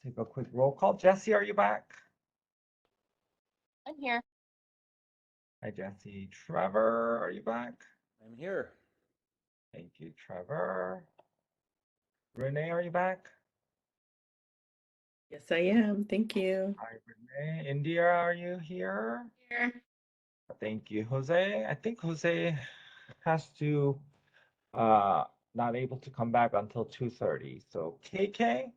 Take a quick roll call. Jesse, are you back? I'm here. Hi, Jesse. Trevor, are you back? I'm here. Thank you, Trevor. Renee, are you back? Yes, I am. Thank you. Hi, Renee. India, are you here? Here. Thank you, Jose. I think Jose has to not able to come back until 2:30. So KK,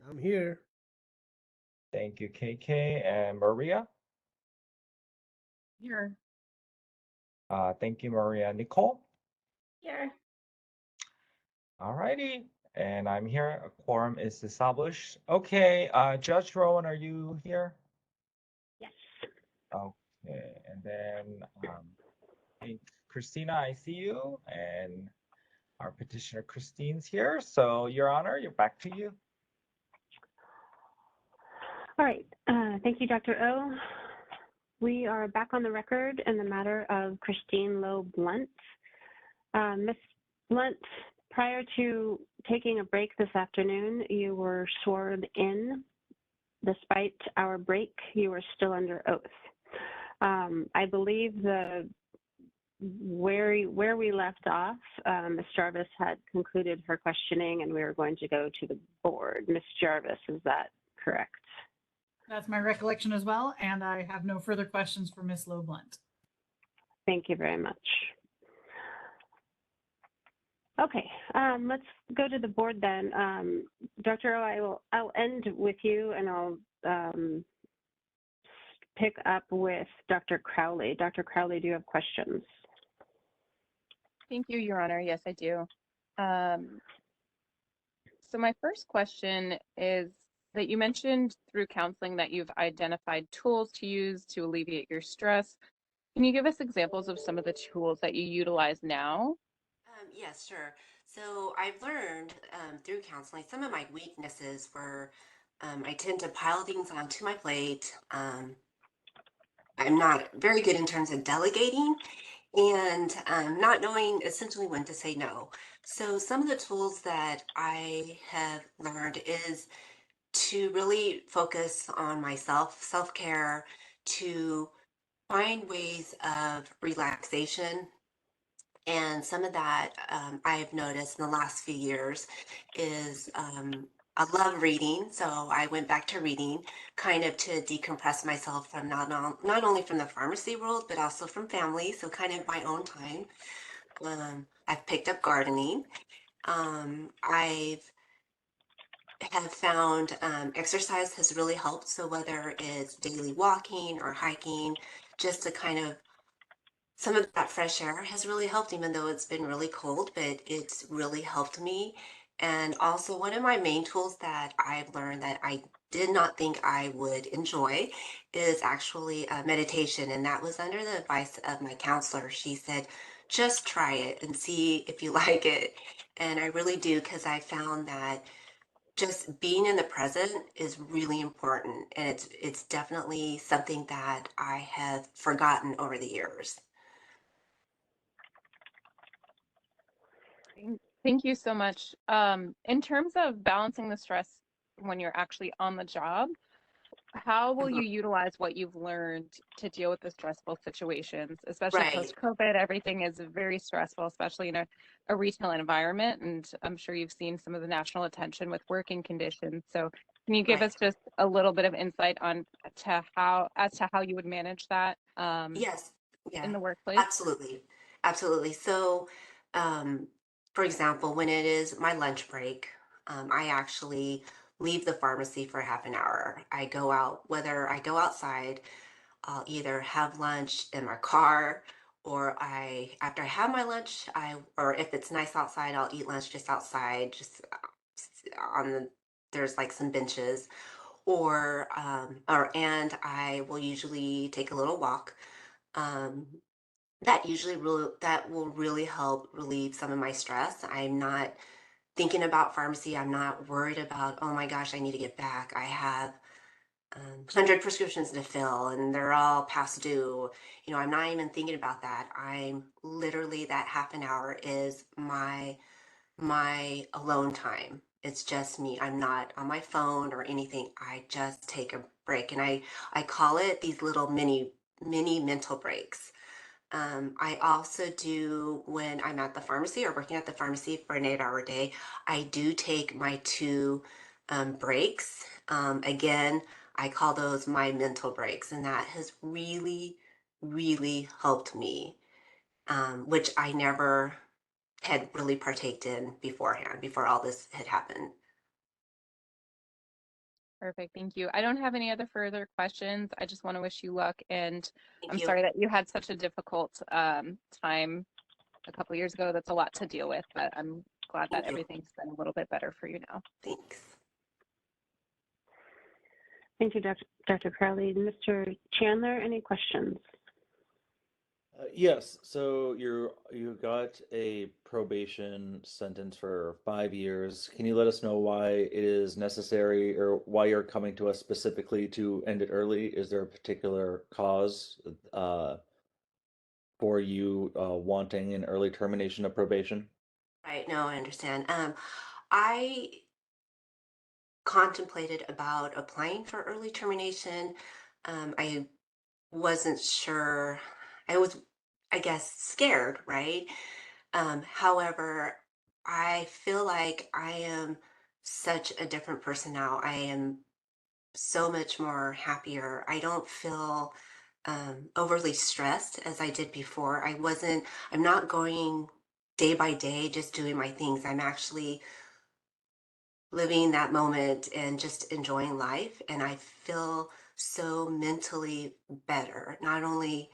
I'm here. thank you, KK, and Maria. Here. Thank you, Maria. Nicole. Here. All righty. And I'm here. A quorum is established. Okay, Judge Rowan, are you here? Yes. Okay, and then I think Christina, I see you, and our petitioner Christine's here. So, Your Honor, you're back to you. All right. Thank you, Dr. O. We are back on the record in the matter of Christine Lowe Blunt. Ms. Blunt, prior to taking a break this afternoon, you were sworn in. Despite our break, you were still under oath. I believe where we left off, Ms. Jarvis had concluded her questioning and we were going to go to the board. Ms. Jarvis, is that correct? That's my recollection as well, and I have no further questions for Ms. Lowe Blunt. Thank you very much. Okay, let's go to the board then. Dr. O, I'll end with you and I'll pick up with Dr. Crowley. Dr. Crowley, do you have questions? Thank you, Your Honor. Yes, I do. So my first question is that you mentioned through counseling that you've identified tools to use to alleviate your stress. Can you give us examples of some of the tools that you utilize now? Yes, sure. So I've learned through counseling, some of my weaknesses were I tend to pile things onto my plate. I'm not very good in terms of delegating and not knowing essentially when to say no. So some of the tools that I have learned is to really focus on myself, self-care, to find ways of relaxation. And some of that I've noticed in the last few years is I love reading. So I went back to reading kind of to decompress myself from not only from the pharmacy world, but also from family. So kind of my own time. I've picked up gardening. I've have found exercise has really helped. So whether it's daily walking or hiking, just to kind of some of that fresh air has really helped, even though it's been really cold, but it's really helped me. And also, one of my main tools that I've learned that I did not think I would enjoy is actually meditation. And that was under the advice of my counselor. She said, just try it and see if you like it. And I really do, because I found that just being in the present is really important. And it's definitely something that I have forgotten over the years. Thank you so much. In terms of balancing the stress when you're actually on the job, how will you utilize what you've learned to deal with the stressful situations, especially Right. post-COVID? Everything is very stressful, especially in a retail environment. And I'm sure you've seen some of the national attention with working conditions. So can you give Right. us just a little bit of insight as to how you would manage that Yes. Yeah. in the workplace? Absolutely. Absolutely. So, for example, when it is my lunch break, I actually leave the pharmacy for half an hour. I go out, whether I go outside, I'll either have lunch in my car or after I have my lunch, or if it's nice outside, I'll eat lunch just outside, just on there's like some benches and I will usually take a little walk. Um, that will really help relieve some of my stress. I'm not thinking about pharmacy. I'm not worried about, oh my gosh, I need to get back. I have 100 prescriptions to fill and they're all past due. I'm not even thinking about that. I'm literally that half an hour is my alone time. it's just me. I'm not on my phone or anything. I just take a break, and I call it these little mini mental breaks. I also do when I'm at the pharmacy or working at the pharmacy for an 8-hour day. I do take my two breaks. Again, I call those my mental breaks, and that has really, really helped me, which I never had really partaked in beforehand, before all this had happened. Perfect. Thank you. I don't have any other further questions. I just want to wish you luck, and Thank I'm you. sorry that you had such a difficult time a couple years ago. That's a lot to deal with, but I'm glad that Thank you. everything's been a little bit better for you now. Thanks. Thank you, Dr. Crowley. Mr. Chandler, any questions? Yes, so you got a probation sentence for 5 years. Can you let us know why it is necessary or why you're coming to us specifically to end it early? Is there a particular cause for you wanting an early termination of probation? Right. No, I understand. I contemplated about applying for early termination. I wasn't sure. I was, I guess, scared, right? However, I feel like I am such a different person now. I am so much more happier. I don't feel overly stressed as I did before. I'm not going day by day just doing my things. I'm actually living that moment and just enjoying life. And I feel so mentally better, not only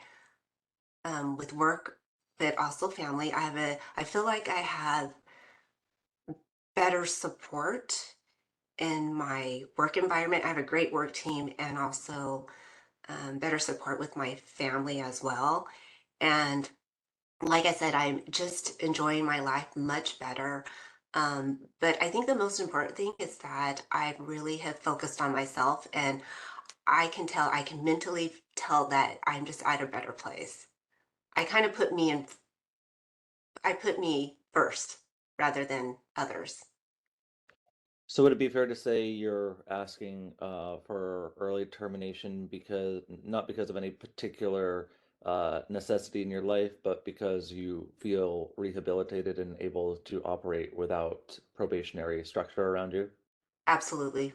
with work, but also family. I feel like I have better support in my work environment. I have a great work team, and also better support with my family as well. And like I said, I'm just enjoying my life much better. But I think the most important thing is that I really have focused on myself, and I can mentally tell that I'm just at a better place. I kind of I put me first rather than others. So would it be fair to say you're asking for early termination because not because of any particular necessity in your life, but because you feel rehabilitated and able to operate without probationary structure around you? Absolutely.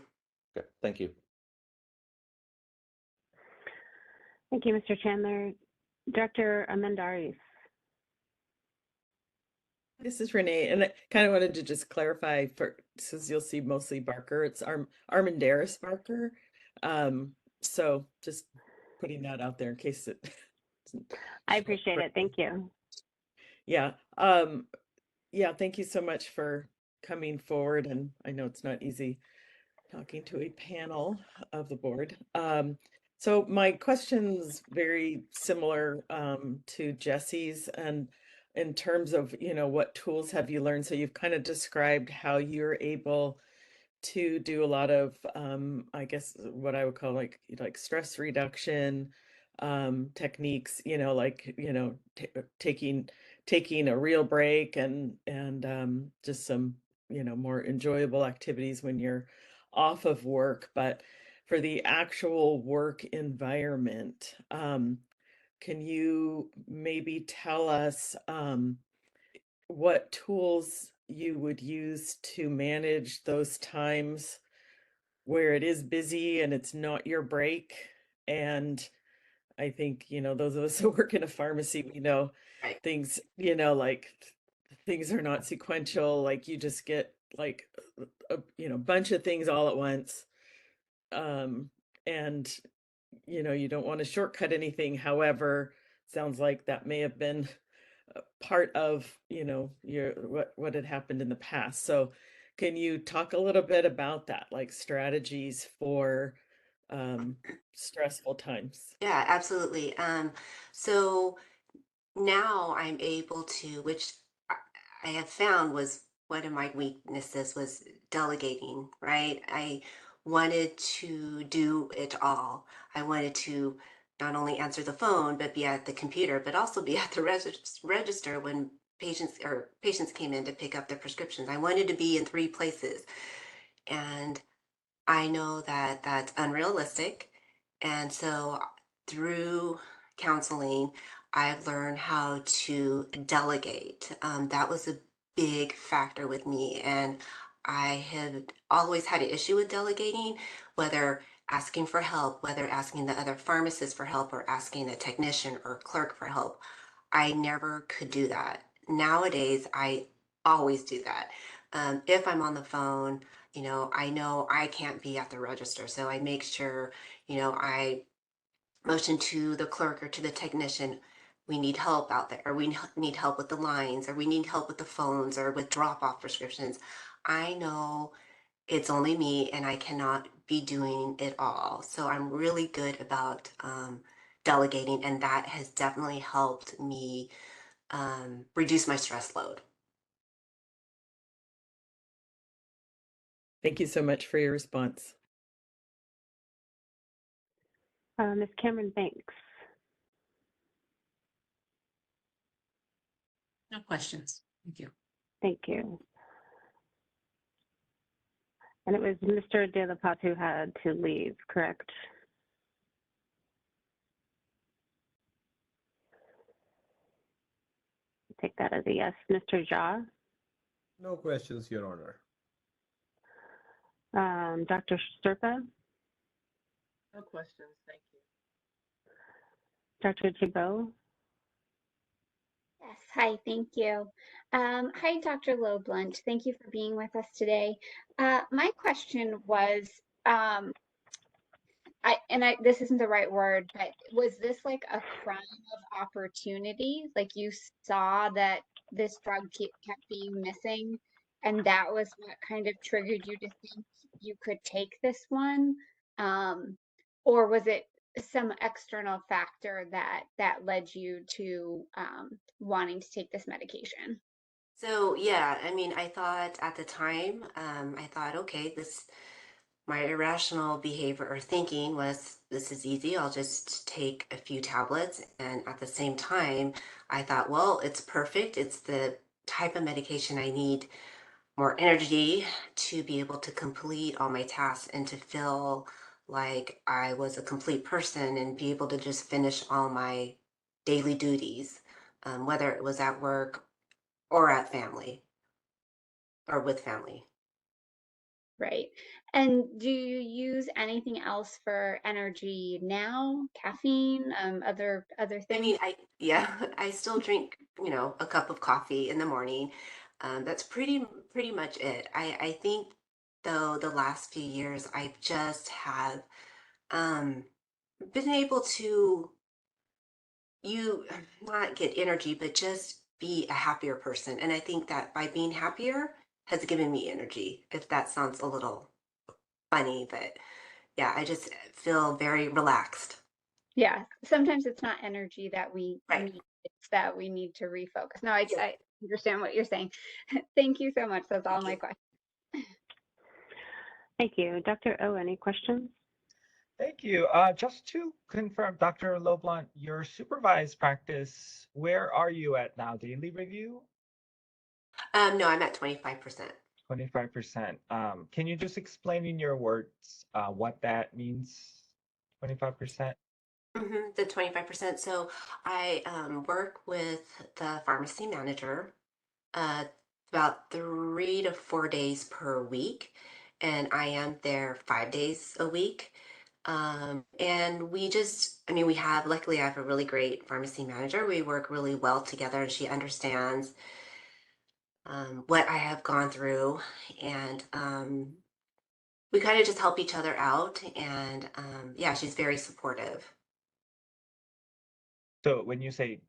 Okay, thank you. Thank you, Mr. Chandler. Dr. Amendaris. This is Renee, and I kind of wanted to just clarify for since you'll see mostly Barker, it's Armandaris Barker. So just putting that out there in case it. I appreciate it. Thank you. Yeah. Yeah. Thank you so much for coming forward, and I know it's not easy talking to a panel of the board. So my question's very similar to Jesse's, and in terms of, what tools have you learned? So you've kind of described how you're able to do a lot of, I guess, what I would call like stress reduction techniques, taking a real break and just some, more enjoyable activities when you're off of work. But for the actual work environment, can you maybe tell us what tools you would use to manage those times where it is busy and it's not your break? And I think, those of us who work in a pharmacy, we know Right. things, like things are not sequential. Like you just get like a bunch of things all at once. And you don't want to shortcut anything. However, sounds like that may have been part of, your what had happened in the past. So can you talk a little bit about that, like strategies for stressful times? Yeah, absolutely. So now I'm able to, which I I have found was one of my weaknesses, was delegating, right? I wanted to do it all. I wanted to not only answer the phone, but be at the computer, but also be at the register when patients came in to pick up their prescriptions. I wanted to be in 3 places. And I know that that's unrealistic. And so through counseling, I've learned how to delegate. That was a big factor with me. And I had always had an issue with delegating, whether asking for help, whether asking the other pharmacist for help or asking a technician or clerk for help. I never could do that. Nowadays, I always do that. If I'm on the phone, I know I can't be at the register. So I make sure, I motion to the clerk or to the technician, we need help out there, or we need help with the lines, or we need help with the phones or with drop off prescriptions. I know it's only me and I cannot be doing it all. So I'm really good about delegating, and that has definitely helped me reduce my stress load. Thank you so much for your response. Ms. Cameron Banks. No questions. Thank you. Thank you. And it was Mr. De La Paz who had to leave, correct? Take that as a yes. Mr. Jha, No questions, Your Honor. Dr. Sturpa, No questions, thank you. Dr. Thibault. Yes, hi, thank you. Hi, Dr. LoBlunt. Thank you for being with us today. My question was, this isn't the right word, but was this like a crime of opportunity? Like you saw that this drug kept being missing, and that was what kind of triggered you to think you could take this one? Or was it some external factor that led you to wanting to take this medication? So yeah, I mean, I thought at the time, I thought, okay, my irrational behavior or thinking was, this is easy. I'll just take a few tablets. And at the same time, I thought, well, it's perfect. It's the type of medication I need, more energy to be able to complete all my tasks and to feel like I was a complete person and be able to just finish all my daily duties, whether it was at work or at family or with family. Right. And do you use anything else for energy now? Caffeine, other I things? mean, yeah, I still drink, a cup of coffee in the morning. That's pretty much it. I think though the last few years I just have um been able to you not get energy, but just be a happier person. And I think that by being happier has given me energy, if that sounds a little funny, but yeah, I just feel very relaxed. Yeah, sometimes it's not energy that we Right. need, it's that we need to refocus. No, Yeah. I understand what you're saying. Thank you so much. That's all Thank my you. questions. Thank you. Dr. O, any questions? Thank you. Just to confirm, Dr. LoBlunt, your supervised practice, where are you at now? Daily review? No, I'm at 25%. 25%. Can you just explain in your words what that means? 25%? The 25%. So I work with the pharmacy manager uh, about 3 to 4 days per week, and I am there 5 days a week. And luckily, I have a really great pharmacy manager. We work really well together, and she understands what I have gone through, and we kind of just help each other out. And yeah, she's very supportive. So when you say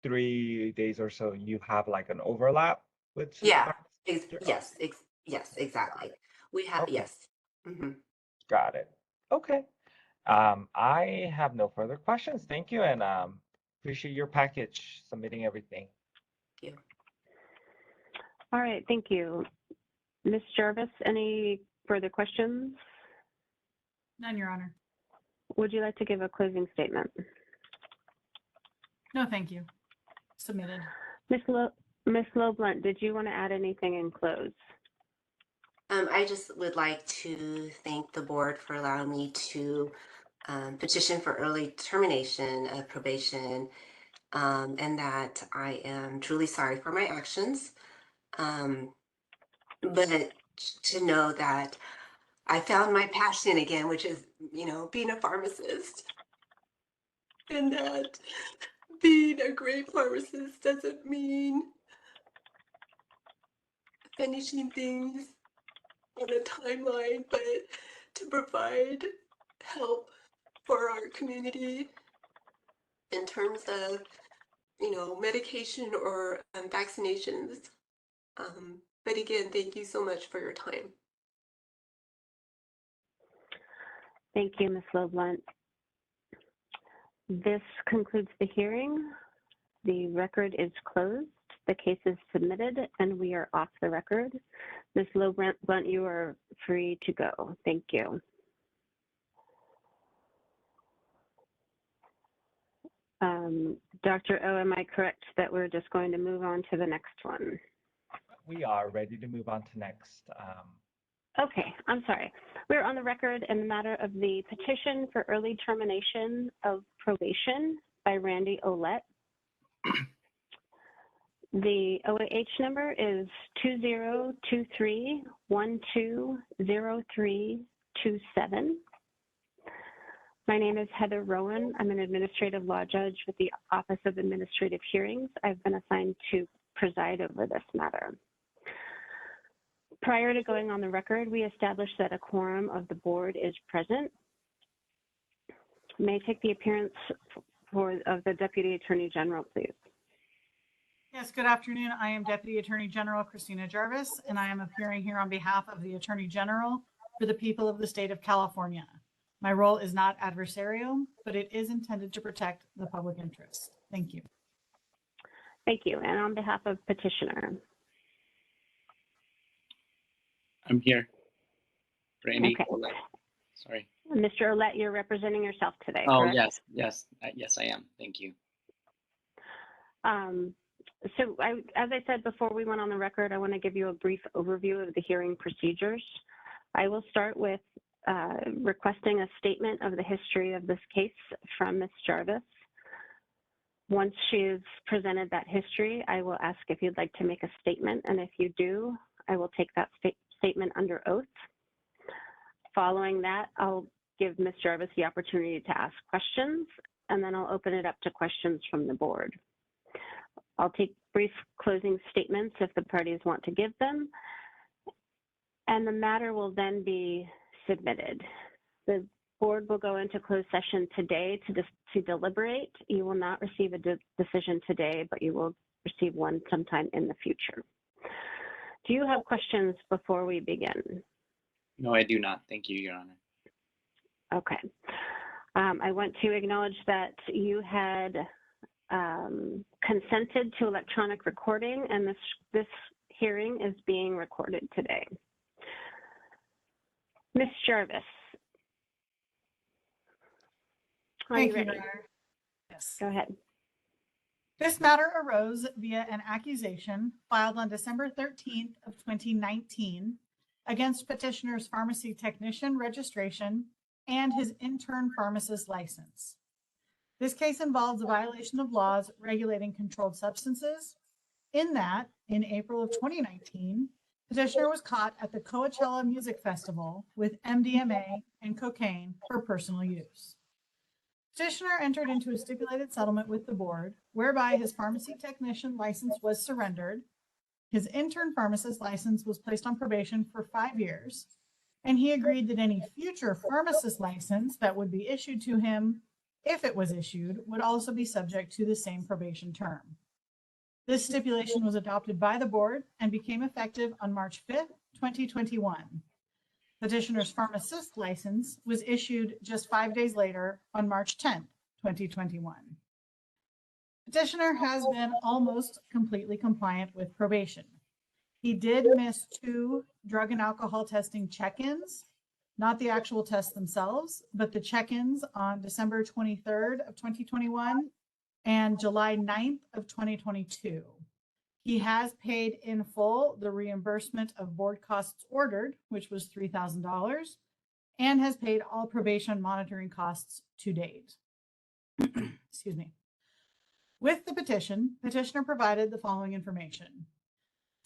3 days or so, you have like an overlap with Yeah, supervised? yes, yes, exactly. We have, Okay, yes. Hmm. got it. Okay. I have no further questions. Thank you, and appreciate your package, submitting everything. Thank you. All right, thank you. Ms. Jarvis, any further questions? None, Your Honor. Would you like to give a closing statement? No, thank you. Submitted. Ms. Ms. Loblunt, did you want to add anything in close? I just would like to thank the board for allowing me to petition for early termination of probation, and that I am truly sorry for my actions. But to know that I found my passion again, which is, being a pharmacist. And that being a great pharmacist doesn't mean finishing things on a timeline, but to provide help for our community in terms of, medication or vaccinations. But again, thank you so much for your time. Thank you, Ms. Loblunt. This concludes the hearing. The record is closed. The case is submitted, and we are off the record. Ms. Loblunt, you are free to go. Thank you. Dr. O, am I correct that we're just going to move on to the next one? We are ready to move on to next. Okay, I'm sorry. We're on the record in the matter of the petition for early termination of probation by Randy Ouellette. The OAH number is 2023-120327. My name is Heather Rowan. I'm an administrative law judge with the Office of Administrative Hearings. I've been assigned to preside over this matter. Prior to going on the record, we established that a quorum of the board is present. May I take the appearance of the Deputy Attorney General, please? Yes, good afternoon. I am Deputy Attorney General Christina Jarvis, and I am appearing here on behalf of the Attorney General for the people of the state of California. My role is not adversarial, but it is intended to protect the public interest. Thank you. Thank you. And on behalf of petitioner. I'm here. Randy. Okay. Sorry. Mr. Ouellette, you're representing yourself today, Oh, correct? yes, I am. Thank you. So as I said before we went on the record, I want to give you a brief overview of the hearing procedures. I will start with requesting a statement of the history of this case from Ms. Jarvis. Once she's presented that history, I will ask if you'd like to make a statement, and if you do, I will take that statement under oath. Following that, I'll give Ms. Jarvis the opportunity to ask questions, and then I'll open it up to questions from the board. I'll take brief closing statements if the parties want to give them, and the matter will then be submitted. The board will go into closed session today to deliberate. You will not receive a decision today, but you will receive one sometime in the future. Do you have questions before we begin? No, I do not. Thank you, Your Honor. Okay. I want to acknowledge that you had consented to electronic recording, and this hearing is being recorded today. Ms. Jarvis, are you ready? Your Honor. Yes. Go ahead. This matter arose via an accusation filed on December 13th of 2019 against petitioner's pharmacy technician registration and his intern pharmacist license. This case involves a violation of laws regulating controlled substances, in that, in April of 2019, petitioner was caught at the Coachella Music Festival with MDMA and cocaine for personal use. Petitioner entered into a stipulated settlement with the board, whereby his pharmacy technician license was surrendered, his intern pharmacist license was placed on probation for 5 years, and he agreed that any future pharmacist license that would be issued to him, if it was issued, would also be subject to the same probation term. This stipulation was adopted by the board and became effective on March 5th, 2021. Petitioner's pharmacist license was issued just 5 days later on March 10th, 2021. Petitioner has been almost completely compliant with probation. He did miss 2 drug and alcohol testing check-ins, not the actual tests themselves, but the check-ins on December 23rd of 2021 and July 9th of 2022. He has paid in full the reimbursement of board costs ordered, which was $3,000, and has paid all probation monitoring costs to date. Excuse me. With the petition, petitioner provided the following information: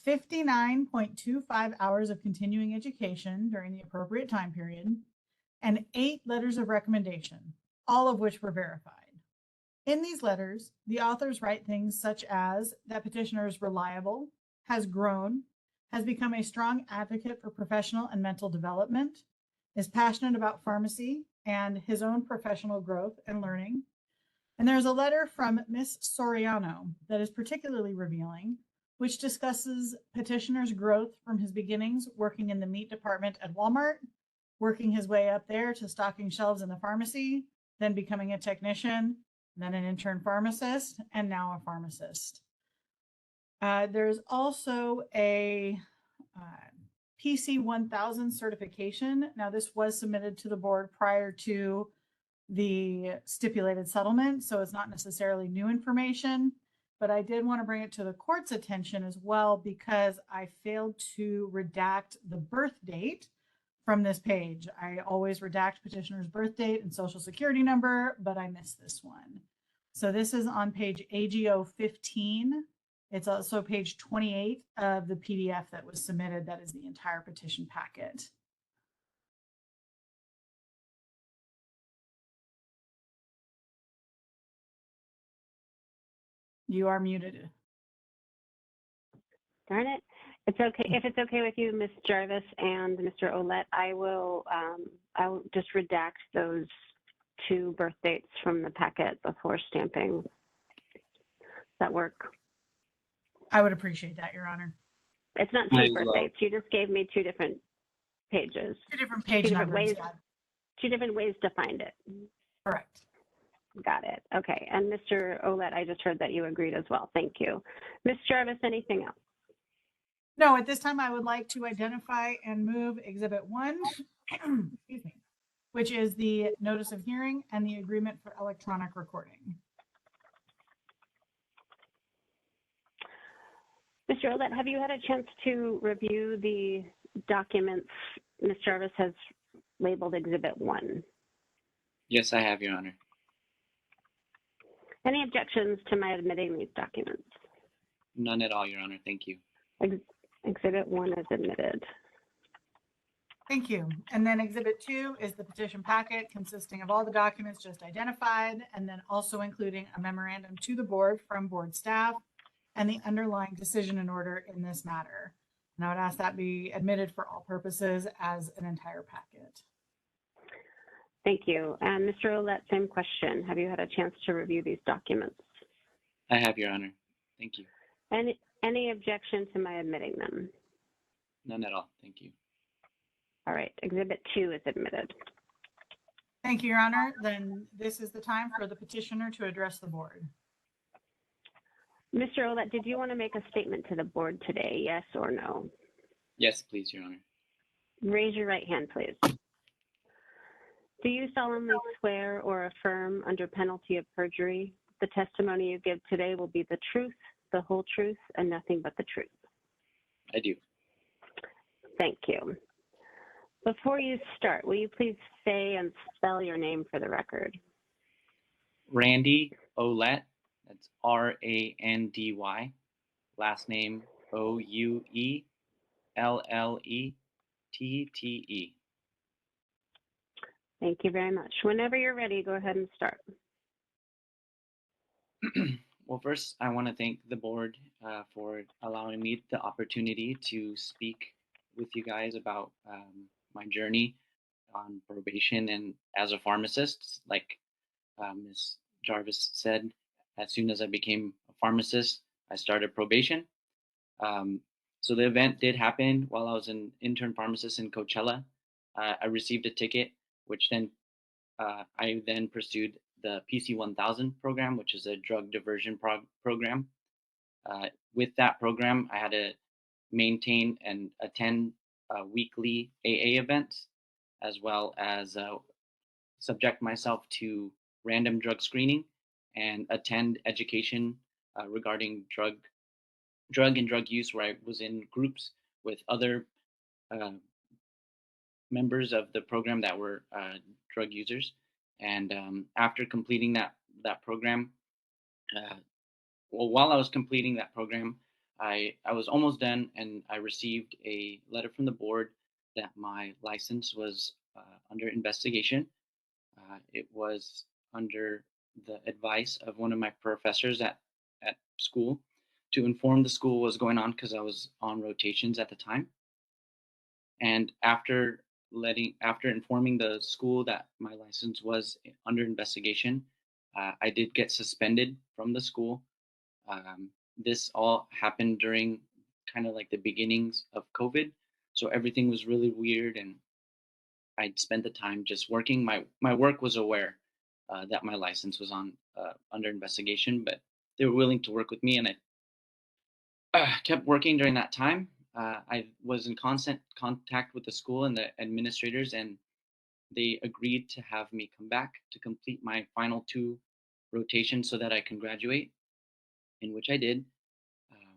59.25 hours of continuing education during the appropriate time period, and 8 letters of recommendation, all of which were verified. In these letters, the authors write things such as that petitioner is reliable, has grown, has become a strong advocate for professional and mental development, is passionate about pharmacy and his own professional growth and learning. And there's a letter from Miss Soriano that is particularly revealing, which discusses petitioner's growth from his beginnings working in the meat department at Walmart, working his way up there to stocking shelves in the pharmacy, then becoming a technician, then an intern pharmacist, and now a pharmacist. There's also a PC 1000 certification. Now, this was submitted to the board prior to the stipulated settlement, so it's not necessarily new information, but I did want to bring it to the court's attention as well because I failed to redact the birth date from this page. I always redact petitioner's birth date and social security number, but I missed this one. So this is on page AGO 15. It's also page 28 of the PDF that was submitted. That is the entire petition packet. You are muted. Darn it. It's okay. If it's okay with you, Ms. Jarvis and Mr. Ouellette, I'll just redact those 2 birth dates from the packet before stamping. Does that work? I would appreciate that, Your Honor. It's not 2 birth dates. You just gave me 2 different pages. 2 different page numbers. Ways, 2 different ways to find it. Correct. Got it. Okay. And Mr. Ouellette, I just heard that you agreed as well. Thank you. Ms. Jarvis, anything else? No, at this time, I would like to identify and move Exhibit 1, excuse me, which is the notice of hearing and the agreement for electronic recording. Mr. Ouellette, have you had a chance to review the documents Ms. Jarvis has labeled Exhibit 1? Yes, I have, Your Honor. Any objections to my admitting these documents? None at all, Your Honor. Thank you. Exhibit 1 is admitted. Thank you. And then Exhibit 2 is the petition packet consisting of all the documents just identified, and then also including a memorandum to the board from board staff and the underlying decision and order in this matter. And I would ask that be admitted for all purposes as an entire packet. Thank you. And Mr. Ouellette, same question. Have you had a chance to review these documents? I have, Your Honor. Thank you. Any objection to my admitting them? None at all. Thank you. All right. Exhibit 2 is admitted. Thank you, Your Honor. Then this is the time for the petitioner to address the board. Mr. Ouellette, did you want to make a statement to the board today, yes or no? Yes, please, Your Honor. Raise your right hand, please. Do you solemnly swear or affirm under penalty of perjury the testimony you give today will be the truth, the whole truth, and nothing but the truth? I do. Thank you. Before you start, will you please say and spell your name for the record? Randy Ouellette. That's R-A-N-D-Y. Last name O-U-E-L-L-E-T-T-E. Thank you very much. Whenever you're ready, go ahead and start. Well, first, I want to thank the board for allowing me the opportunity to speak with you guys about my journey on probation and as a pharmacist. Like Ms. Jarvis said, as soon as I became a pharmacist, I started probation. So the event did happen while I was an intern pharmacist in Coachella. I received a ticket, which then I then pursued the PC 1000 program, which is a drug diversion program. With that program, I had to maintain and attend weekly AA events, as well as subject myself to random drug screening and attend education regarding drug drug and drug use, where I was in groups with other uh, members of the program that were drug users. And after completing that program, uh, well, while I was completing that program, I was almost done, and I received a letter from the board that my license was under investigation. It was under the advice of one of my professors at school to inform the school what was going on, because I was on rotations at the time. And after informing the school that my license was under investigation, I did get suspended from the school. This all happened during kind of like the beginnings of COVID, so everything was really weird, and I'd spent the time just working. My work was aware that my license was on under investigation, but they were willing to work with me, and I kept working during that time. I was in constant contact with the school and the administrators, and they agreed to have me come back to complete my final 2 rotations so that I can graduate, in which I did. Um,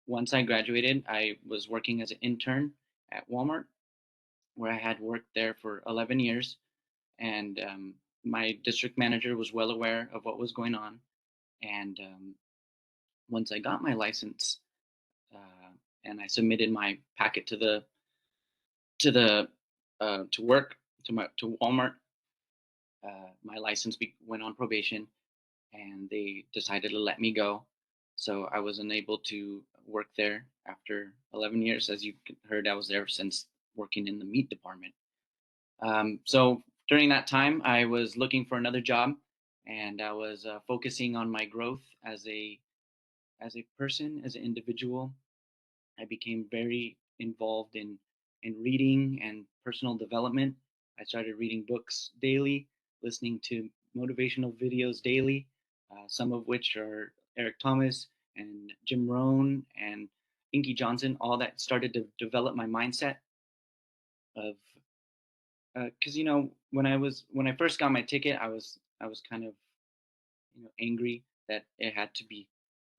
Once I graduated, I was working as an intern at Walmart, where I had worked there for 11 years. And my district manager was well aware of what was going on. And once I got my license, and I submitted my packet to work to Walmart, my license went on probation, and they decided to let me go. So I was unable to work there after 11 years. As you heard, I was there since working in the meat department. So during that time, I was looking for another job, and I was focusing on my growth as a person, as an individual. I became very involved in reading and personal development. I started reading books daily, listening to motivational videos daily, some of which are Eric Thomas and Jim Rohn and Inky Johnson. All that started to develop my mindset of, because when I first got my ticket, I was kind of angry that it had to be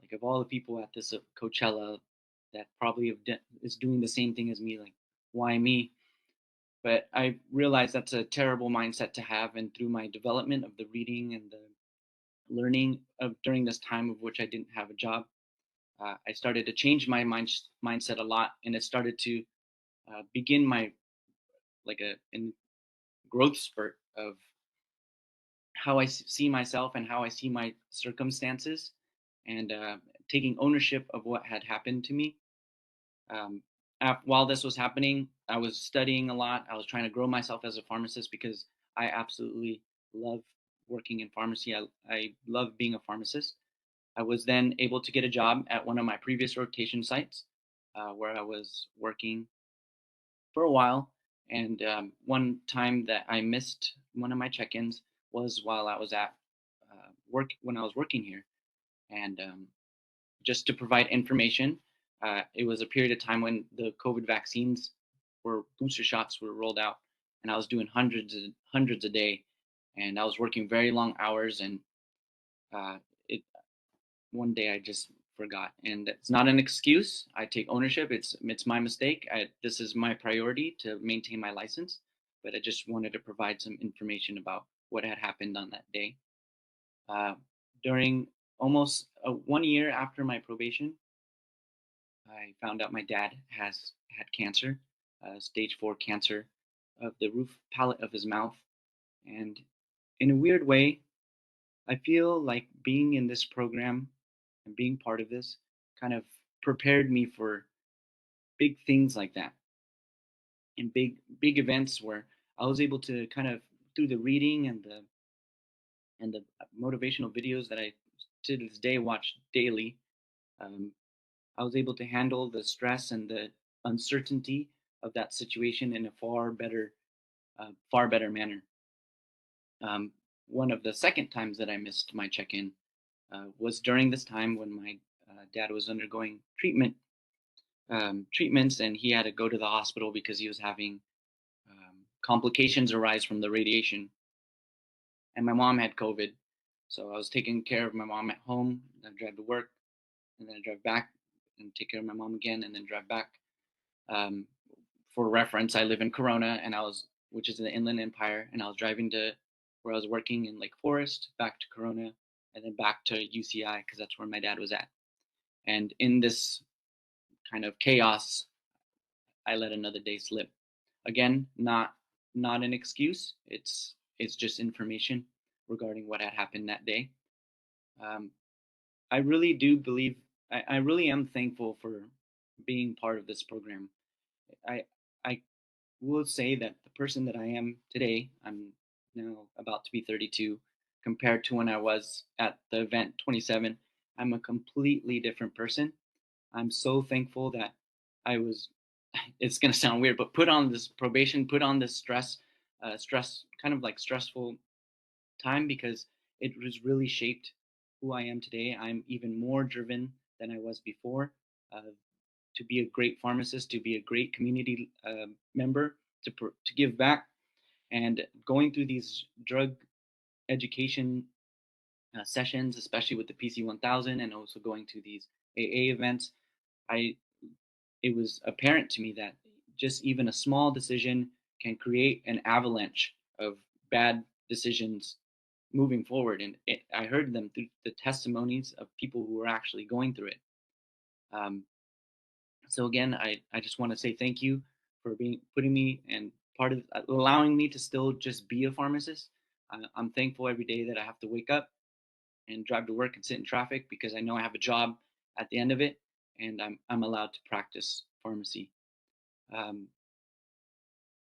like, of all the people at this Coachella that probably is doing the same thing as me, like, why me? But I realized that's a terrible mindset to have, and through my development of the reading and the learning of during this time of which I didn't have a job, I started to change my mindset a lot, and it started to begin my like a in growth spurt of how I see myself and how I see my circumstances, and taking ownership of what had happened to me. While this was happening, I was studying a lot. I was trying to grow myself as a pharmacist because I absolutely love working in pharmacy. I love being a pharmacist. I was then able to get a job at one of my previous rotation sites, where I was working for a while. And one time that I missed one of my check-ins was while I was at work, when I was working here. And just to provide information, it was a period of time when the COVID vaccines booster shots were rolled out, and I was doing hundreds a day, and I was working very long hours, and it one day I just forgot, and it's not an excuse. I take ownership. It's my mistake. This is my priority to maintain my license, but I just wanted to provide some information about what had happened on that day. During almost 1 year after my probation, I found out my dad had cancer, stage 4 cancer of the roof palate of his mouth. And in a weird way, I feel like being in this program and being part of this kind of prepared me for big things like that, and big events where I was able to kind of, through the reading and the motivational videos that I to this day watch daily, um, I was able to handle the stress and the uncertainty of that situation in a far better manner. Um, One of the second times that I missed my check-in was during this time when my dad was undergoing treatments, and he had to go to the hospital because he was having complications arise from the radiation. And my mom had COVID, so I was taking care of my mom at home. I drive to work, and then I drive back and take care of my mom again, and then drive back. For reference, I live in Corona, which is in the Inland Empire, and I was driving to where I was working in Lake Forest, back to Corona, and then back to UCI because that's where my dad was at. And in this kind of chaos, I let another day slip. Again, not an excuse. It's just information regarding what had happened that day. I really do believe, I really am thankful for being part of this program. I will say that the person that I am today, I'm now about to be 32, compared to when I was at the event 27, I'm a completely different person. I'm so thankful that I was, it's going to sound weird, but put on this probation, put on this stress, kind of like stressful time, because it was really shaped who I am today. I'm even more driven than I was before, to be a great pharmacist, to be a great community member, to give back. And going through these drug education sessions, especially with the PC 1000, and also going to these AA events, it was apparent to me that just even a small decision can create an avalanche of bad decisions moving forward. And I heard them through the testimonies of people who were actually going through it. So again, I just want to say thank you for putting me and part of allowing me to still just be a pharmacist. I'm thankful every day that I have to wake up and drive to work and sit in traffic because I know I have a job at the end of it, and I'm allowed to practice pharmacy.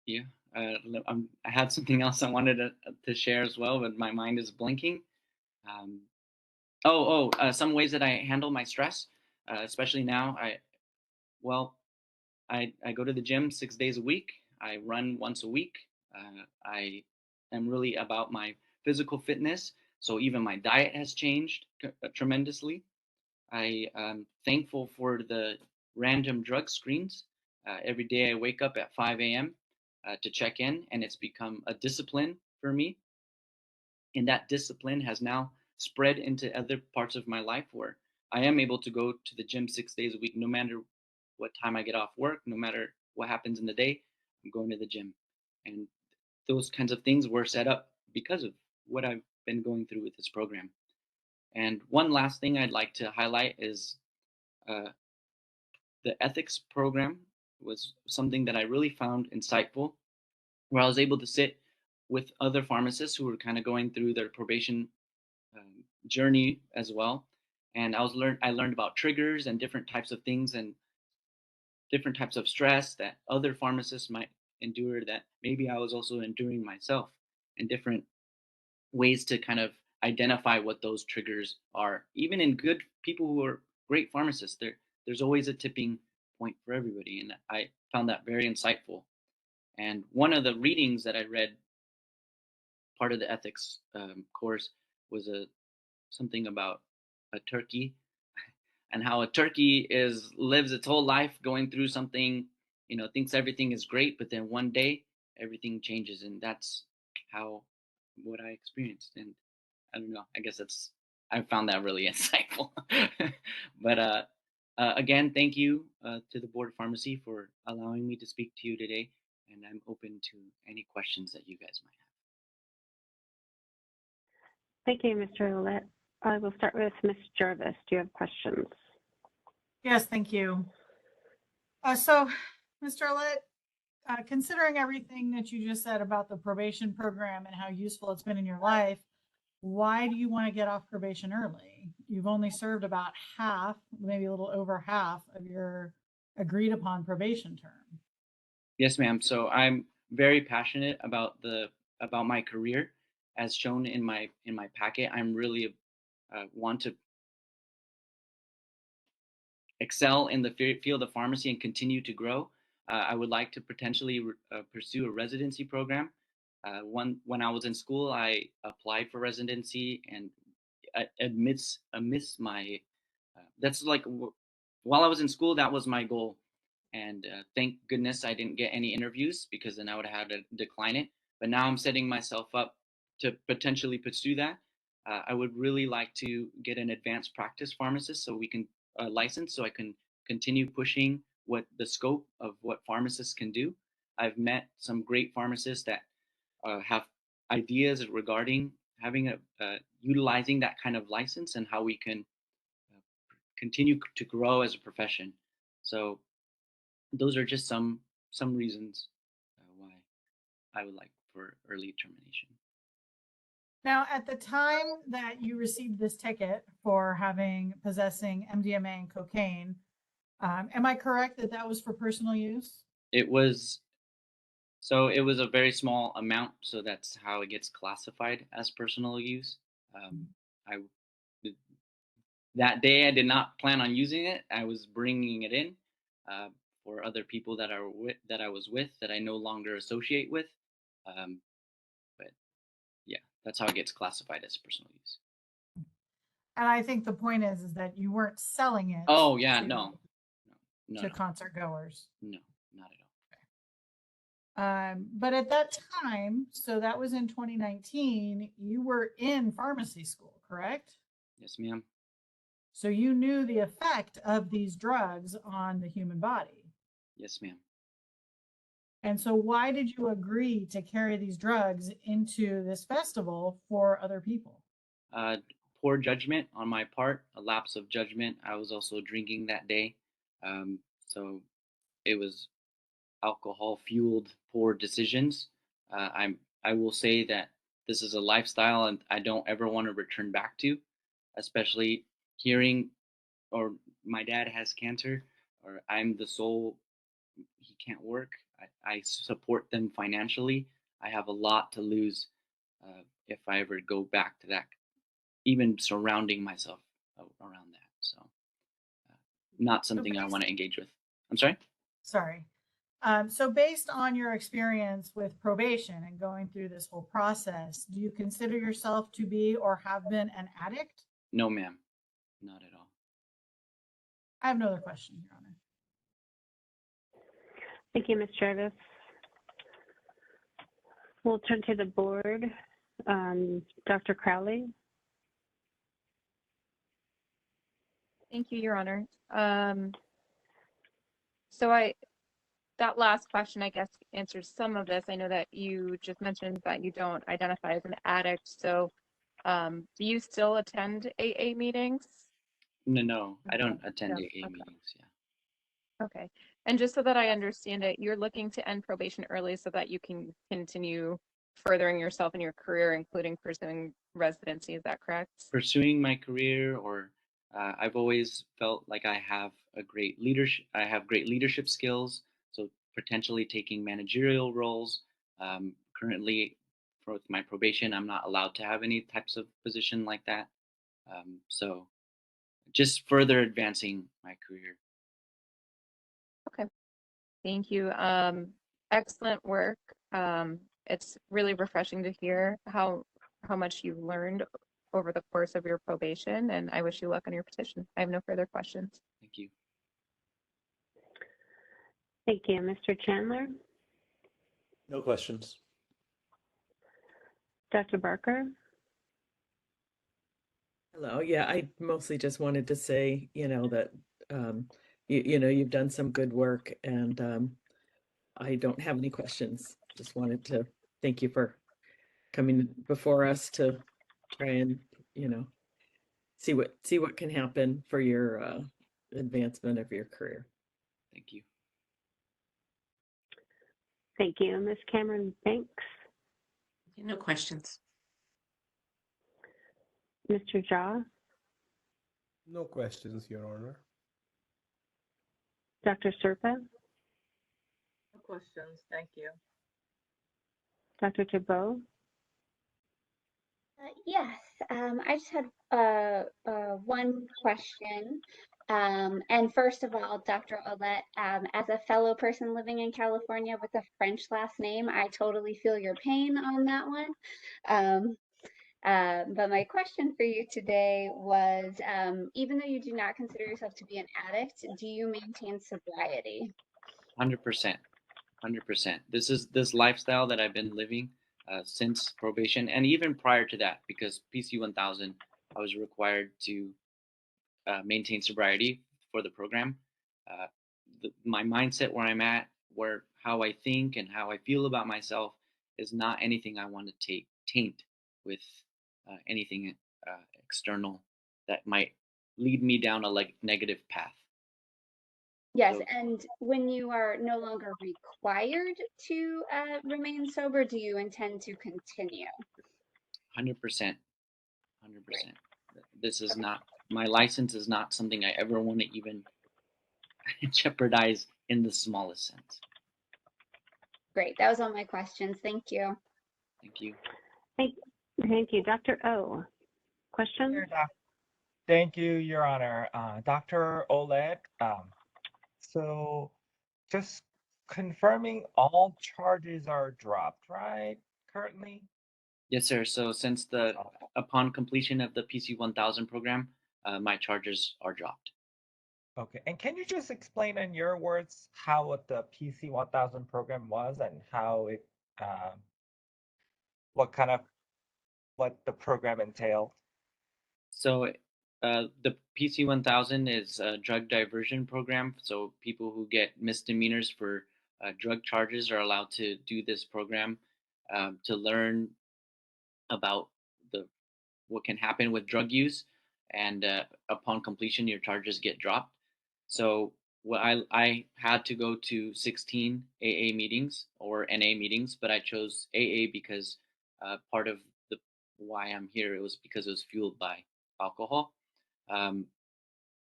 Yeah, I had something else I wanted to share as well, but my mind is blinking. Some ways that I handle my stress, especially now. I go to the gym 6 days a week. I run once a week. I am really about my physical fitness. So even my diet has changed tremendously. I am thankful for the random drug screens. Every day I wake up at 5 a.m. To check in, and it's become a discipline for me. And that discipline has now spread into other parts of my life where I am able to go to the gym 6 days a week, no matter what time I get off work, no matter what happens in the day, I'm going to the gym. And those kinds of things were set up because of what I've been going through with this program. And one last thing I'd like to highlight is the ethics program was something that I really found insightful, where I was able to sit with other pharmacists who were kind of going through their probation journey as well. And I learned about triggers and different types of things and different types of stress that other pharmacists might endure that maybe I was also enduring myself, and different ways to kind of identify what those triggers are. Even in good people who are great pharmacists, there's always a tipping point for everybody. And I found that very insightful. And one of the readings that I read, part of the ethics course, was something about a turkey and how a turkey lives its whole life going through something, thinks everything is great, but then one day everything changes, and that's what I experienced. And I don't know, I guess I found that really insightful. But again, thank you to the Board of Pharmacy for allowing me to speak to you today, and I'm open to any questions that you guys might have. Thank you, Mr. Ouellette. I will start with Ms. Jarvis. Do you have questions? Yes, thank you. So, Mr. Ouellette, considering everything that you just said about the probation program and how useful it's been in your life, why do you want to get off probation early? You've only served about half, maybe a little over half of your agreed upon probation term. Yes, ma'am. So I'm very passionate about my career, as shown in my packet. I'm really want to excel in the field of pharmacy and continue to grow. I would like to potentially pursue a residency program. When I was in school, I applied for residency, and amidst my that's like while I was in school, that was my goal. And thank goodness I didn't get any interviews, because then I would have had to decline it. But now I'm setting myself up to potentially pursue that. I would really like to get an advanced practice pharmacist so we can license, so I can continue pushing what the scope of what pharmacists can do. I've met some great pharmacists that have ideas regarding having utilizing that kind of license and how we can continue to grow as a profession. So those are just some reasons why I would like for early termination. Now, at the time that you received this ticket for possessing MDMA and cocaine, am I correct that that was for personal use? It was a very small amount, so that's how it gets classified as personal use. I that day I did not plan on using it. I was bringing it in for other people that I was with that I no longer associate with. But yeah, that's how it gets classified as personal use. And I think the point is that you weren't selling it. Oh yeah, no, to concert goers. No, not at all. But at that time, so that was in 2019, you were in pharmacy school, correct? Yes, ma'am. So you knew the effect of these drugs on the human body. Yes, ma'am. And so why did you agree to carry these drugs into this festival for other people? Poor judgment on my part, a lapse of judgment. I was also drinking that day. So it was alcohol fueled poor decisions. I will say that this is a lifestyle and I don't ever want to return back to, especially hearing or my dad has cancer or I'm the sole, he can't work. I support them financially. I have a lot to lose if I ever go back to that, even surrounding myself around that. So not something I want to engage with. I'm sorry? Sorry. So based on your experience with probation and going through this whole process, do you consider yourself to be or have been an addict? No, ma'am. Not at all. I have no other question, Your Honor. Thank you, Ms. Jarvis. We'll turn to the board. Dr. Crowley. Thank you, Your Honor. That last question, I guess, answers some of this. I know that you just mentioned that you don't identify as an addict. So do you still attend AA meetings? No, I don't attend No. AA Okay. meetings. Yeah. Okay. And just so that I understand it, you're looking to end probation early so that you can continue furthering yourself in your career, including pursuing residency. Is that correct? Pursuing my career, or I've always felt like I have great leadership skills. So potentially taking managerial roles. Currently, with my probation, I'm not allowed to have any types of position like that. So just further advancing my career. Okay. Thank you. Excellent work. It's really refreshing to hear how much you've learned over the course of your probation, and I wish you luck on your petition. I have no further questions. Thank you. Thank you. Mr. Chandler? No questions. Dr. Barker? Hello. Yeah, I mostly just wanted to say, that you've done some good work, and I don't have any questions. Just wanted to thank you for coming before us to try and see what can happen for your advancement of your career. Thank you. Thank you. Ms. Cameron Banks? No questions. Mr. Jha? No questions, Your Honor. Dr. Serpa? No questions. Thank you. Dr. Tebow? Yes, I just had one question. And first of all, Dr. Ouellette, as a fellow person living in California with a French last name, I totally feel your pain on that one. But my question for you today was, even though you do not consider yourself to be an addict, do you maintain sobriety? 100%. 100%. This lifestyle that I've been living since probation, and even prior to that, because PC 1000, I was required to maintain sobriety for the program. My mindset where I'm at, where how I think and how I feel about myself is not anything I want to taint with anything external that might lead me down a negative path. Yes, So and when you are no longer required to remain sober, do you intend to continue? 100%, 100%. This is not, my license is not something I ever want to even jeopardize in the smallest sense. Great. That was all my questions. Thank you. Thank you. Thank you. Dr. O, questions? Sure, Thank you, Your Honor. Dr. Olet, so just confirming all charges are dropped, right, currently? Yes, sir. So since upon completion of the PC 1000 program, my charges are dropped. Okay, and can you just explain in your words what the PC 1000 program was and how it, um, what the program entailed? So the PC 1000 is a drug diversion program. So people who get misdemeanors for drug charges are allowed to do this program to learn about what can happen with drug use, and upon completion, your charges get dropped. So I had to go to 16 AA meetings or NA meetings, but I chose AA because part of the why I'm here, it was because it was fueled by alcohol. Um,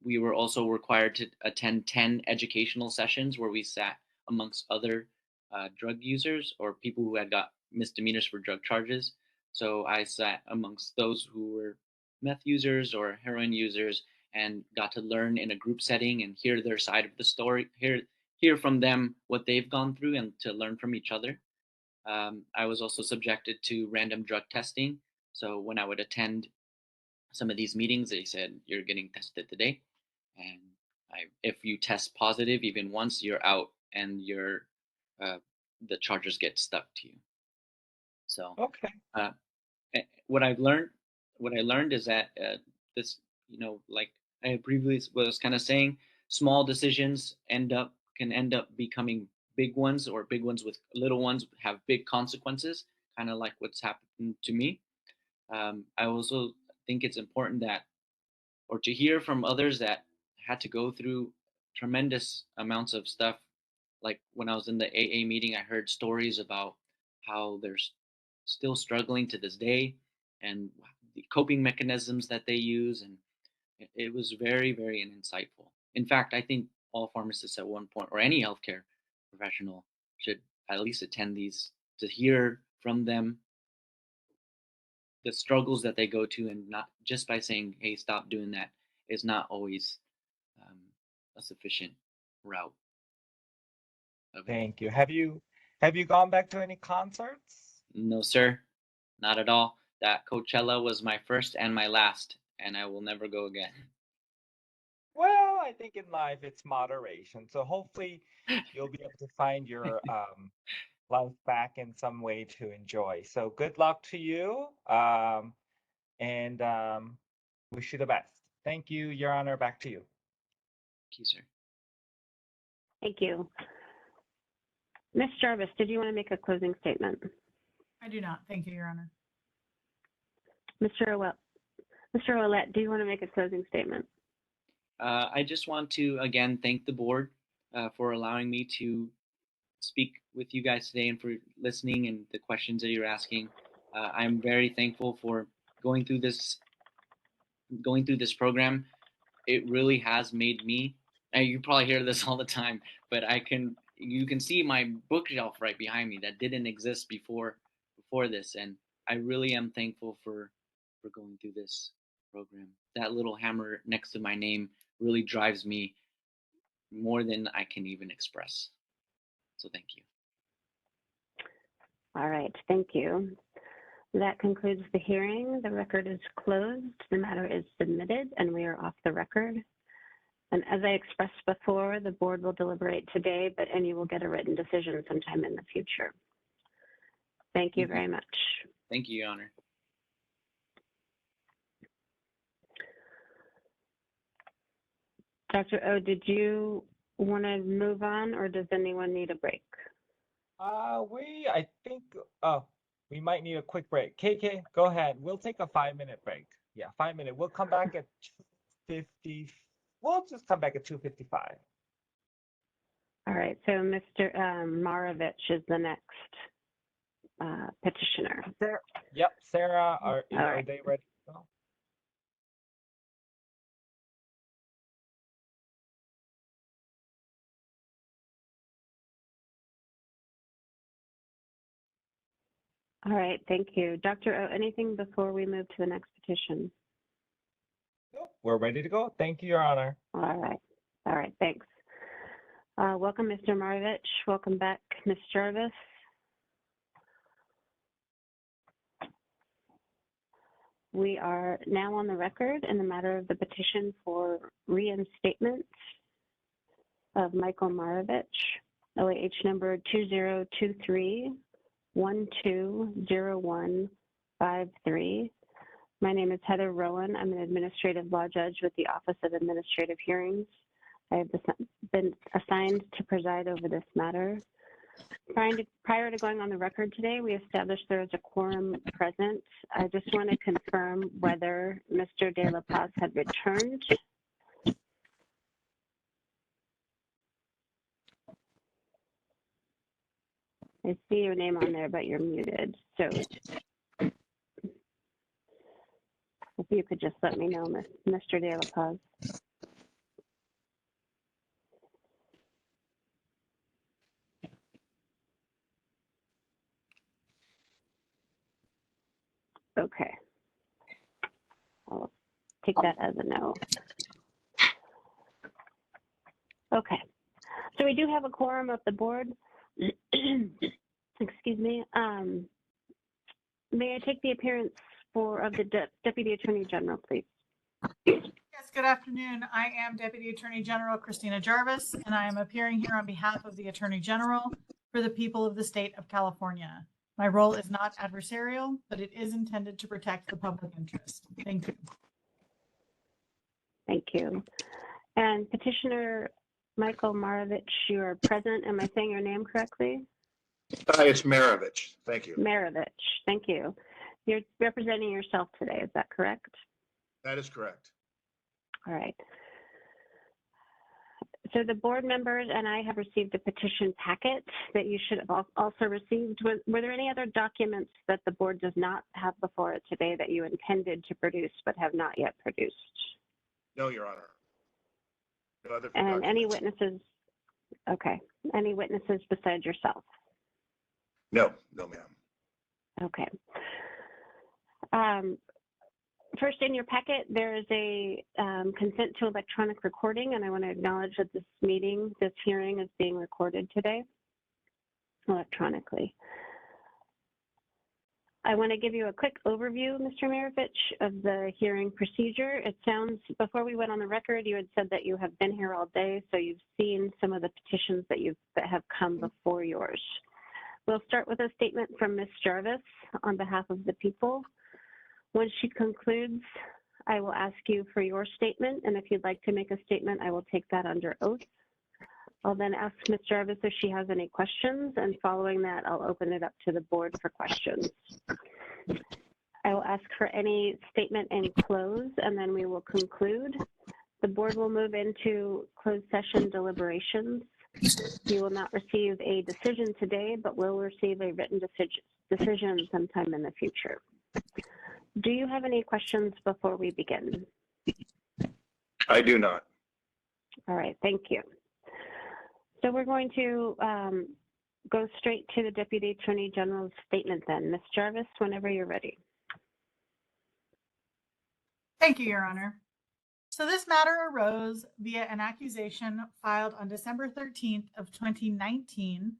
we were also required to attend 10 educational sessions where we sat amongst other drug users or people who had got misdemeanors for drug charges. So I sat amongst those who were meth users or heroin users and got to learn in a group setting and hear their side of the story, hear from them what they've gone through and to learn from each other. I was also subjected to random drug testing. So when I would attend some of these meetings, they said, you're getting tested today. And if you test positive even once, you're out and the charges get stuck to you. So Okay. what I learned is that this, like I previously was kind of saying, small decisions can end up becoming big ones, or big ones with little ones have big consequences, kind of like what's happened to me. I also think it's important or to hear from others that had to go through tremendous amounts of stuff. Like when I was in the AA meeting, I heard stories about how they're still struggling to this day and the coping mechanisms that they use. And it was very, very insightful. In fact, I think all pharmacists at one point, or any healthcare professional, should at least attend these to hear from them the struggles that they go to, and not just by saying, hey, stop doing that, is not always a sufficient route. Thank you. Have you gone back to any concerts? No, sir, not at all. That Coachella was my first and my last, and I will never go again. Well, I think in life it's moderation. So hopefully you'll be able to find your life back in some way to enjoy. So good luck to you. And wish you the best. Thank you, Your Honor. Back to you. Thank you, sir. Thank you. Ms. Jarvis, did you want to make a closing statement? I do not. Thank you, Your Honor. Mr. Ouellette, do you want to make a closing statement? I just want to again thank the board for allowing me to speak with you guys today and for listening and the questions that you're asking. I'm very thankful for going through this program. It really has made me, and you probably hear this all the time, but you can see my bookshelf right behind me that didn't exist before this, and I really am thankful for going through this program. That little hammer next to my name really drives me more than I can even express. So thank you. All right, thank you. That concludes the hearing. The record is closed. The matter is submitted and we are off the record. And as I expressed before, the board will deliberate today, and you will get a written decision sometime in the future. Thank you very much. Thank you, Your Honor. Dr. O, did you want to move on, or does anyone need a break? I think, we might need a quick break. KK, go ahead. We'll take a 5-minute break. Yeah, 5 minute. We'll come back at 2:50. We'll just come back at 2:55. All right, so Mr. Marovich is the next petitioner. Yep, Sarah, All are right. they ready to go? All right, thank you. Dr. O, anything before we move to the next petition? Nope, we're ready to go. Thank you, Your Honor. All right, thanks. Welcome, Mr. Marovich. Welcome back, Ms. Jarvis. We are now on the record in the matter of the petition for reinstatement of Michael Marovich, OAH number 2023-120153. My name is Heather Rowan. I'm an administrative law judge with the Office of Administrative Hearings. I have been assigned to preside over this matter. Prior to going on the record today, we established there is a quorum present. I just want to confirm whether Mr. De La Paz had returned. I see your name on there, but you're muted. So if you could just let me know, Mr. De La Paz. Okay. I'll take that as a no. Okay. So we do have a quorum of the board. Excuse me. May I take the appearance of the Deputy Attorney General, please? Yes, good afternoon. I am Deputy Attorney General Christina Jarvis, and I am appearing here on behalf of the Attorney General for the people of the state of California. My role is not adversarial, but it is intended to protect the public interest. Thank you. Thank you. And Petitioner Michael Marovich, you are present. Am I saying your name correctly? It's Marovich. Thank you. Marovich, thank you. You're representing yourself today, is that correct? That is correct. All right. So the board members and I have received a petition packet that you should have also received. Were there any other documents that the board does not have before it today that you intended to produce but have not yet produced? No, Your Honor. No other And documents. any witnesses? Okay. Any witnesses besides yourself? No, ma'am. Okay. First, in your packet, there is a consent to electronic recording, and I want to acknowledge that this hearing is being recorded today electronically. I want to give you a quick overview, Mr. Marovich, of the hearing procedure. It sounds, before we went on the record, you had said that you have been here all day, so you've seen some of the petitions that have come before yours. We'll start with a statement from Ms. Jarvis on behalf of the people. Once she concludes, I will ask you for your statement, and if you'd like to make a statement, I will take that under oath. I'll then ask Ms. Jarvis if she has any questions, and following that, I'll open it up to the board for questions. I will ask for any statement and close, and then we will conclude. The board will move into closed session deliberations. You will not receive a decision today, but will receive a written decision sometime in the future. Do you have any questions before we begin? I do not. All right, thank you. So we're going to go straight to the Deputy Attorney General's statement then. Ms. Jarvis, whenever you're ready. Thank you, Your Honor. So this matter arose via an accusation filed on December 13th of 2019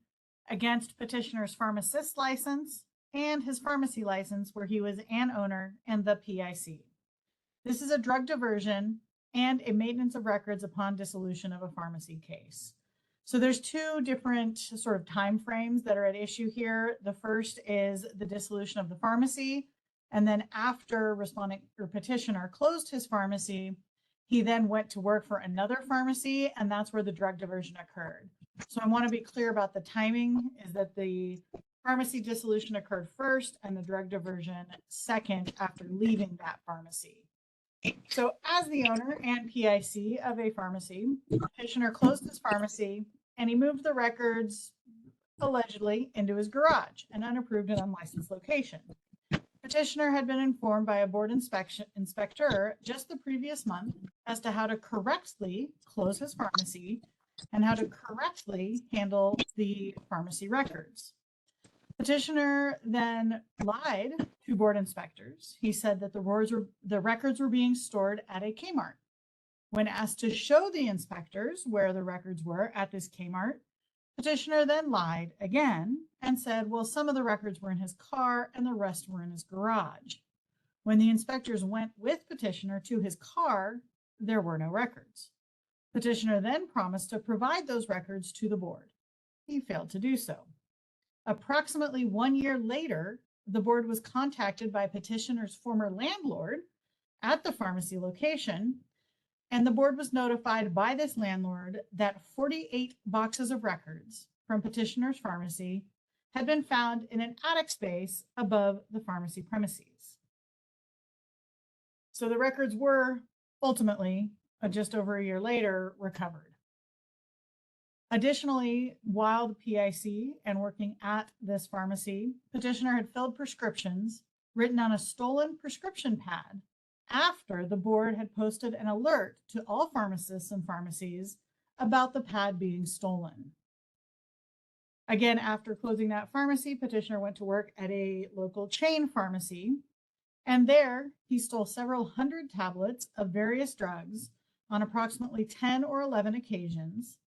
against petitioner's pharmacist license and his pharmacy license where he was an owner and the PIC. This is a drug diversion and a maintenance of records upon dissolution of a pharmacy case. So there's two different sort of time frames that are at issue here. The first is the dissolution of the pharmacy, and then after respondent or petitioner closed his pharmacy, He then went to work for another pharmacy, and that's where the drug diversion occurred. So I want to be clear about the timing, is that the pharmacy dissolution occurred first and the drug diversion second after leaving that pharmacy. So as the owner and PIC of a pharmacy, petitioner closed his pharmacy and he moved the records allegedly into his garage, an unapproved and unlicensed location. Petitioner had been informed by a board inspector just the previous month as to how to correctly close his pharmacy and how to correctly handle the pharmacy records. Petitioner then lied to board inspectors. He said that the records were being stored at a Kmart. When asked to show the inspectors where the records were at this Kmart, petitioner then lied again and said, well, some of the records were in his car and the rest were in his garage. When the inspectors went with petitioner to his car, there were no records. Petitioner then promised to provide those records to the board. He failed to do so. Approximately 1 year later, the board was contacted by petitioner's former landlord at the pharmacy location, and the board was notified by this landlord that 48 boxes of records from petitioner's pharmacy had been found in an attic space above the pharmacy premises. So the records were ultimately, just over a year later, recovered. Additionally, while the PIC and working at this pharmacy, petitioner had filled prescriptions written on a stolen prescription pad after the board had posted an alert to all pharmacists and pharmacies about the pad being stolen. Again, after closing that pharmacy, petitioner went to work at a local chain pharmacy, and there he stole several hundred tablets of various drugs on approximately 10 or 11 occasions.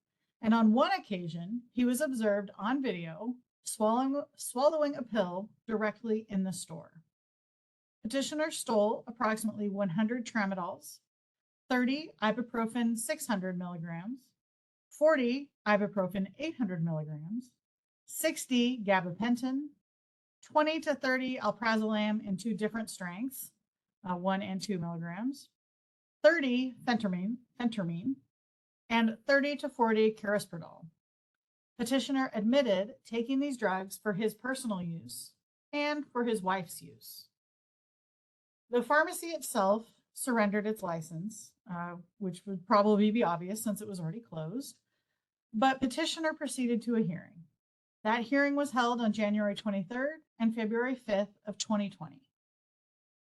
And on one occasion, he was observed on video swallowing a pill directly in the store. Petitioner stole approximately 100 tramadols, 30 ibuprofen 600 milligrams, 40 ibuprofen 800 milligrams, 60 gabapentin, 20 to 30 alprazolam in 2 different strengths, 1 and 2 milligrams, 30 phentermine, and 30 to 40 caresperdal. Petitioner admitted taking these drugs for his personal use and for his wife's use. The pharmacy itself surrendered its license, which would probably be obvious since it was already closed, but petitioner proceeded to a hearing. That hearing was held on January 23rd and February 5th of 2020.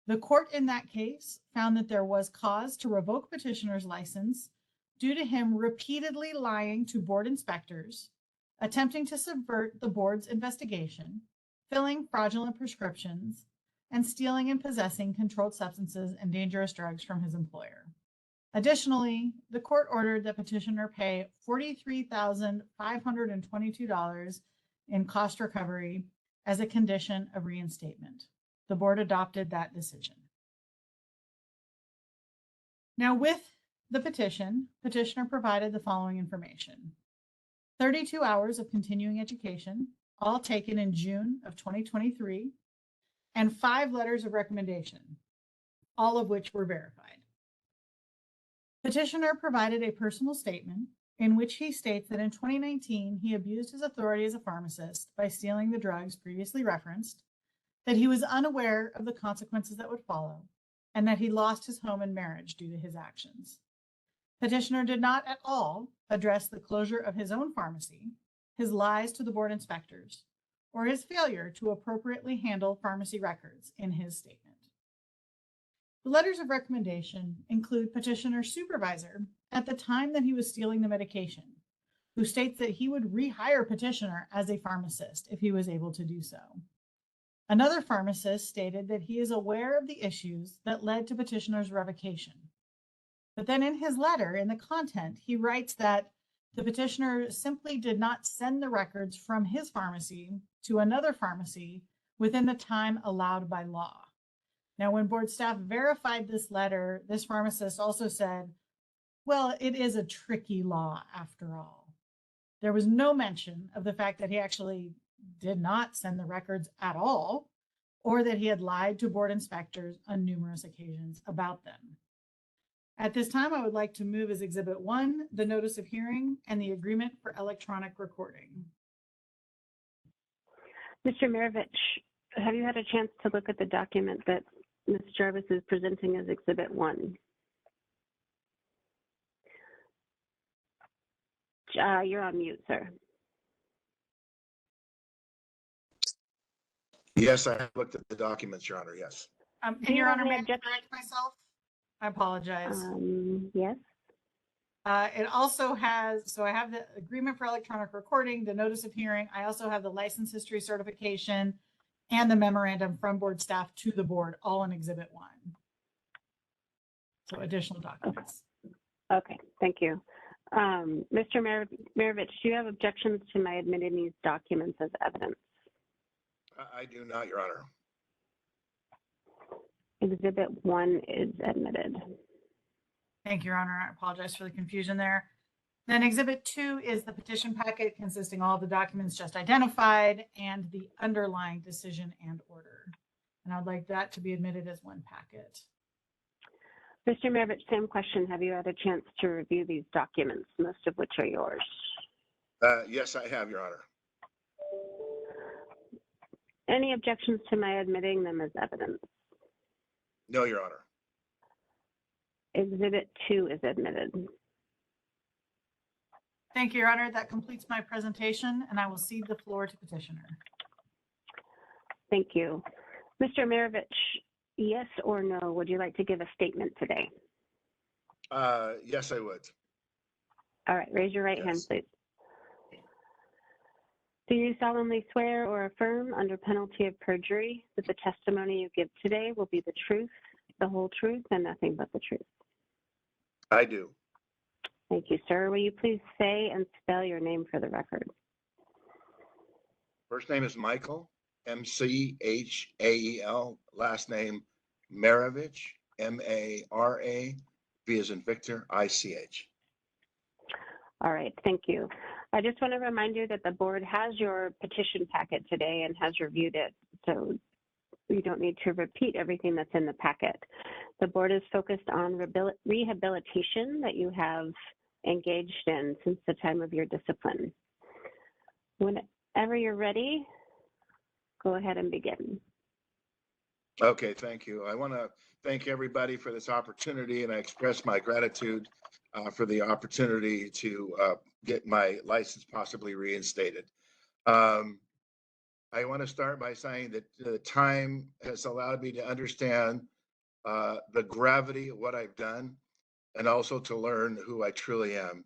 The court in that case found that there was cause to revoke petitioner's license due to him repeatedly lying to board inspectors, attempting to subvert the board's investigation, filling fraudulent prescriptions, and stealing and possessing controlled substances and dangerous drugs from his employer. Additionally, the court ordered that petitioner pay $43,522 in cost recovery as a condition of reinstatement. The board adopted that decision. Now, with the petition, petitioner provided the following information: 32 hours of continuing education, all taken in June of 2023, and 5 letters of recommendation, all of which were verified. Petitioner provided a personal statement in which he states that in 2019, he abused his authority as a pharmacist by stealing the drugs previously referenced, that he was unaware of the consequences that would follow, and that he lost his home and marriage due to his actions. Petitioner did not at all address the closure of his own pharmacy, his lies to the board inspectors, or his failure to appropriately handle pharmacy records in his statement. The letters of recommendation include petitioner's supervisor at the time that he was stealing the medication, who states that he would rehire petitioner as a pharmacist if he was able to do so. Another pharmacist stated that he is aware of the issues that led to petitioner's revocation. But then in his letter, in the content, he writes that the petitioner simply did not send the records from his pharmacy to another pharmacy within the time allowed by law. Now, when board staff verified this letter, this pharmacist also said, well, it is a tricky law after all. There was no mention of the fact that he actually did not send the records at all, or that he had lied to board inspectors on numerous occasions about them. At this time, I would like to move as Exhibit 1, the notice of hearing and the agreement for electronic recording. Mr. Maravich, have you had a chance to look at the document that Ms. Jarvis is presenting as Exhibit 1? You're on mute, sir. Yes, I have looked at the documents, Your Honor, yes. And Do you Your have Honor, any may I correct myself? I apologize. Yes. It also has, so I have the agreement for electronic recording, the notice of hearing. I also have the license history certification and the memorandum from board staff to the board, all in Exhibit 1. So additional documents. Okay, thank you. Mr. Maravich, do you have objections to my admitting these documents as evidence? I do not, Your Honor. Exhibit 1 is admitted. Thank you, Your Honor. I apologize for the confusion there. Then Exhibit 2 is the petition packet consisting all of the documents just identified and the underlying decision and order. And I'd like that to be admitted as one packet. Mr. Maravich, same question. Have you had a chance to review these documents, most of which are yours? Yes, I have, Your Honor. Any objections to my admitting them as evidence? No, Your Honor. Exhibit 2 is admitted. Thank you, Your Honor. That completes my presentation, and I will cede the floor to petitioner. Thank you. Mr. Maravich, yes or no, would you like to give a statement today? Yes, I would. All right, raise your right hand, please. Do you solemnly swear or affirm under penalty of perjury that the testimony you give today will be the truth, the whole truth, and nothing but the truth? I do. Thank you, sir. Will you please say and spell your name for the record? First name is Michael, M-C-H-A-E-L. Last name Maravich, M-A-R-A, V as in Victor, I-C-H. All right, thank you. I just want to remind you that the board has your petition packet today and has reviewed it, so you don't need to repeat everything that's in the packet. The board is focused on rehabilitation that you have engaged in since the time of your discipline. Whenever you're ready, go ahead and begin. Okay, thank you. I want to thank everybody for this opportunity, and I express my gratitude for the opportunity to get my license possibly reinstated. I want to start by saying that the time has allowed me to understand the gravity of what I've done and also to learn who I truly am.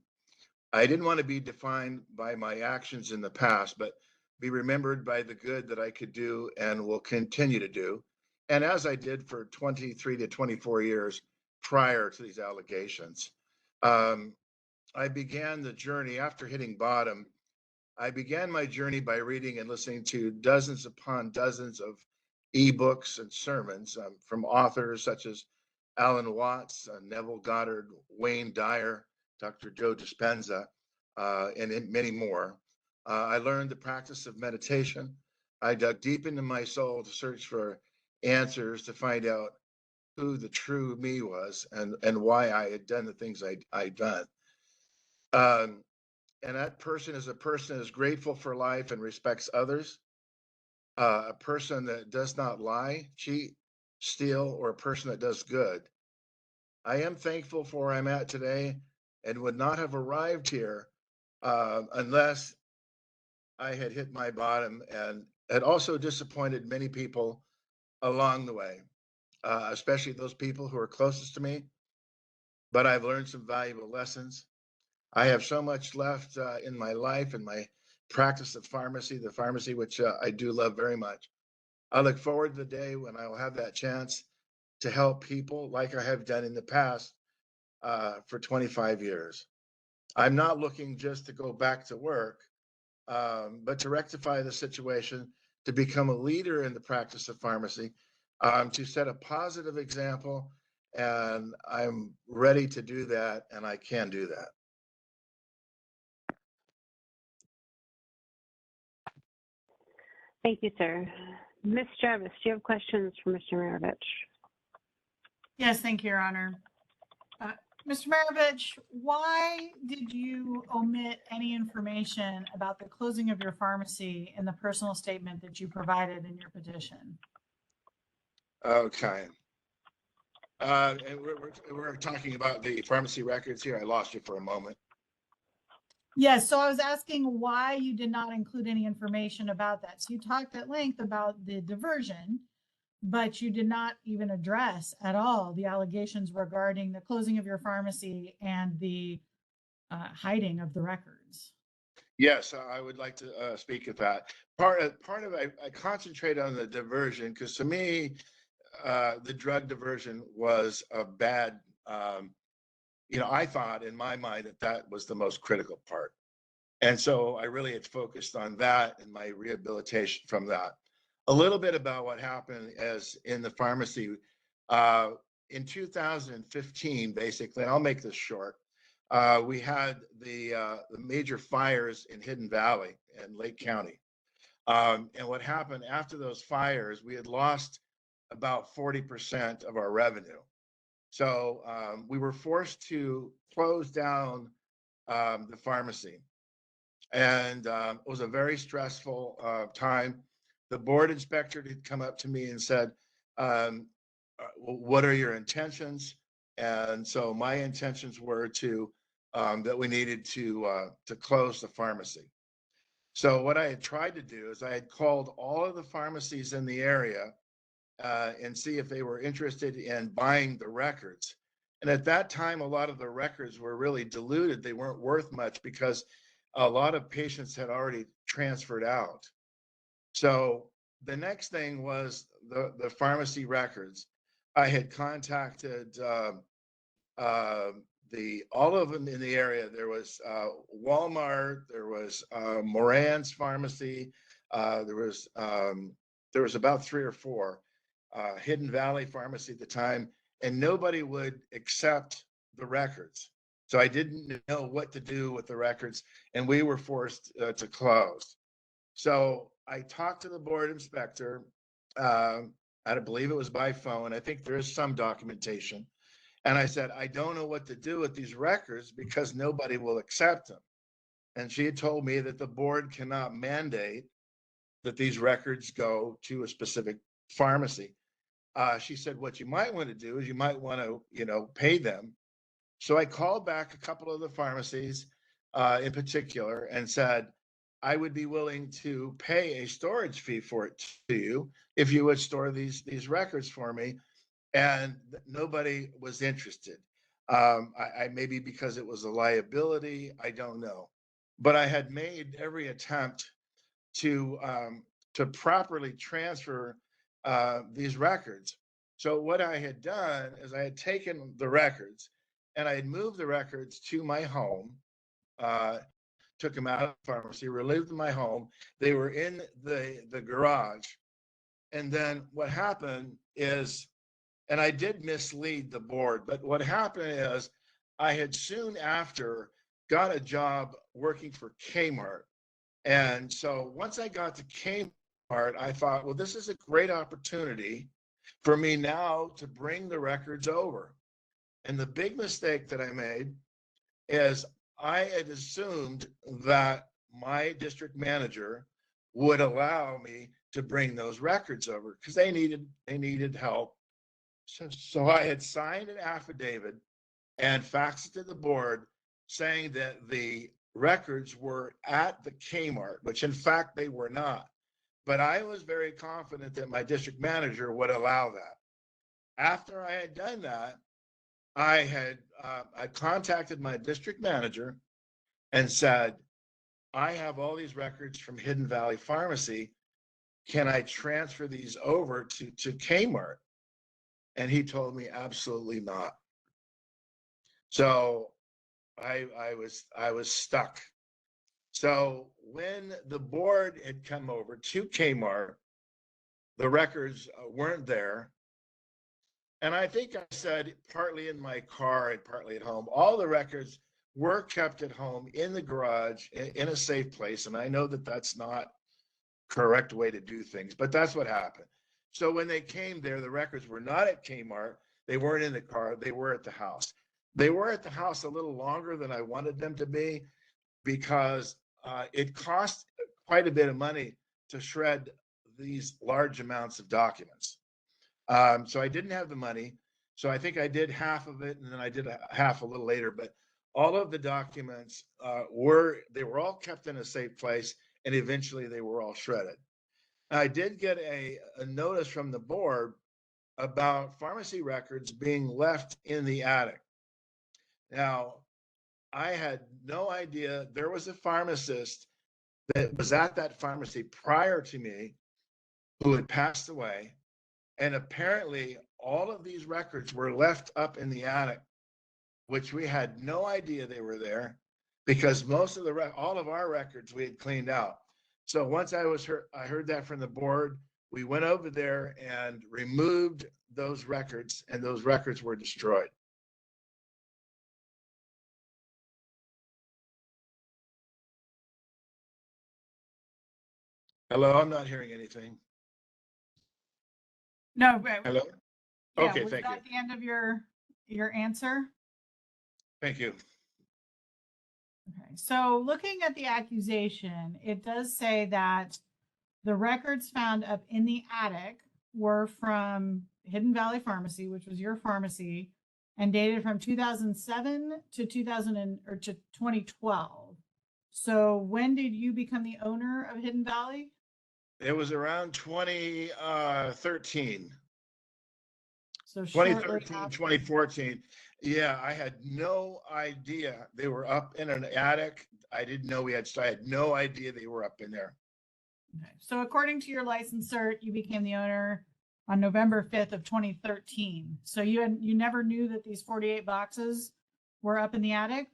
I didn't want to be defined by my actions in the past, but be remembered by the good that I could do and will continue to do. And as I did for 23 to 24 years prior to these allegations. I began the journey after hitting bottom. I began my journey by reading and listening to dozens upon dozens of ebooks and sermons from authors such as Alan Watts, Neville Goddard, Wayne Dyer, Dr. Joe Dispenza, and many more. I learned the practice of meditation. I dug deep into my soul to search for answers to find out who the true me was and why I had done the things I'd done. And that person is a person that is grateful for life and respects others, a person that does not lie, cheat, steal, or a person that does good. I am thankful for where I'm at today and would not have arrived here unless I had hit my bottom and had also disappointed many people along the way, especially those people who are closest to me. But I've learned some valuable lessons. I have so much left in my life and my practice of pharmacy, the pharmacy, which I do love very much. I look forward to the day when I will have that chance to help people like I have done in the past for 25 years. I'm not looking just to go back to work, but to rectify the situation, to become a leader in the practice of pharmacy, to set a positive example, and I'm ready to do that, and I can do that. Thank you, sir. Ms. Jarvis, do you have questions for Mr. Maravich? Yes, thank you, Your Honor. Mr. Maravich, why did you omit any information about the closing of your pharmacy in the personal statement that you provided in your petition? Okay. And we're talking about the pharmacy records here. I lost you for a moment. Yes, so I was asking why you did not include any information about that. So you talked at length about the diversion, but you did not even address at all the allegations regarding the closing of your pharmacy and the hiding of the records. Yes, I would like to speak of that. Part of I concentrate on the diversion because to me, the drug diversion was a bad. I thought in my mind that was the most critical part, and so I really had focused on that and my rehabilitation from that. A little bit about what happened as in the pharmacy in 2015, basically. And I'll make this short. We had the major fires in Hidden Valley and Lake County. And what happened after those fires, we had lost about 40% of our revenue. So we were forced to close down the pharmacy. And it was a very stressful time. The board inspector had come up to me and said, what are your intentions? And so my intentions were to that we needed to close the pharmacy. So what I had tried to do is I had called all of the pharmacies in the area and see if they were interested in buying the records. And at that time, a lot of the records were really diluted. They weren't worth much because a lot of patients had already transferred out. So the next thing was the pharmacy records. I had contacted all of them in the area. There was Walmart, there was Moran's Pharmacy, there was about 3 or 4, Hidden Valley Pharmacy at the time, and nobody would accept the records. So I didn't know what to do with the records, and we were forced to close. So I talked to the board inspector. I believe it was by phone. I think there is some documentation. And I said, I don't know what to do with these records because nobody will accept them. And she had told me that the board cannot mandate that these records go to a specific pharmacy. She said, what you might want to do is you might want to, pay them. So I called back a couple of the pharmacies in particular and said, I would be willing to pay a storage fee for it to you if you would store these records for me. And nobody was interested. I maybe because it was a liability, I don't know. But I had made every attempt to properly transfer these records. So what I had done is I had taken the records and I had moved the records to my home, took them out of the pharmacy, relieved my home. They were in the garage. And then what happened is, and I did mislead the board, but what happened is I had soon after got a job working for Kmart. And so once I got to Kmart, I thought, well, this is a great opportunity for me now to bring the records over. And the big mistake that I made is I had assumed that my district manager would allow me to bring those records over because they needed help. So I had signed an affidavit and faxed it to the board saying that the records were at the Kmart, which in fact they were not. But I was very confident that my district manager would allow that. After I had done that, I contacted my district manager and said, I have all these records from Hidden Valley Pharmacy. Can I transfer these over to Kmart? And he told me absolutely not. So I was stuck. So when the board had come over to Kmart, the records weren't there. And I think I said partly in my car and partly at home, all the records were kept at home in the garage in a safe place. And I know that that's not correct way to do things, but that's what happened. So when they came there, the records were not at Kmart. They weren't in the car. They were at the house. They were at the house a little longer than I wanted them to be because it cost quite a bit of money to shred these large amounts of documents. So I didn't have the money. So I think I did half of it, and then I did half a little later. But all of the documents were all kept in a safe place, and eventually they were all shredded. I did get a notice from the board about pharmacy records being left in the attic. Now, I had no idea there was a pharmacist that was at that pharmacy prior to me who had passed away. And apparently all of these records were left up in the attic, which we had no idea they were there because most of all of our records we had cleaned out. So once I heard that from the board, we went over there and removed those records, and those records were destroyed. Hello, I'm not hearing anything. No, but Hello? yeah, Okay, was thank you. that the end of your answer? Thank you. Okay, so looking at the accusation, it does say that the records found up in the attic were from Hidden Valley Pharmacy, which was your pharmacy, and dated from 2007 to 2012. So when did you become the owner of Hidden Valley? It was around 2013. So shortly 2013, after. 2014. Yeah, I had no idea they were up in an attic. I didn't know I had no idea they were up in there. Okay. So according to your license cert, you became the owner on November 5th of 2013. So you never knew that these 48 boxes were up in the attic?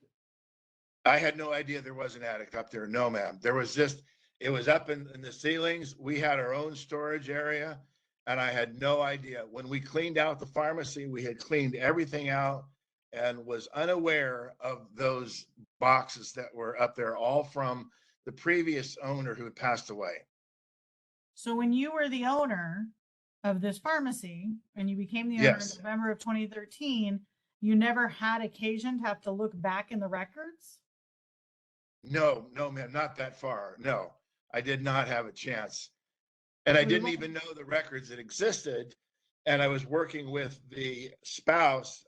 I had no idea there was an attic up there. No, ma'am. There was just, it was up in the ceilings. We had our own storage area, and I had no idea. When we cleaned out the pharmacy, we had cleaned everything out and was unaware of those boxes that were up there, all from the previous owner who had passed away. So when you were the owner of this pharmacy and you became the owner Yes. in November of 2013, you never had occasion to have to look back in the records? No, ma'am, not that far. No, I did not have a chance. And I didn't even know the records that existed. And I was working with the spouse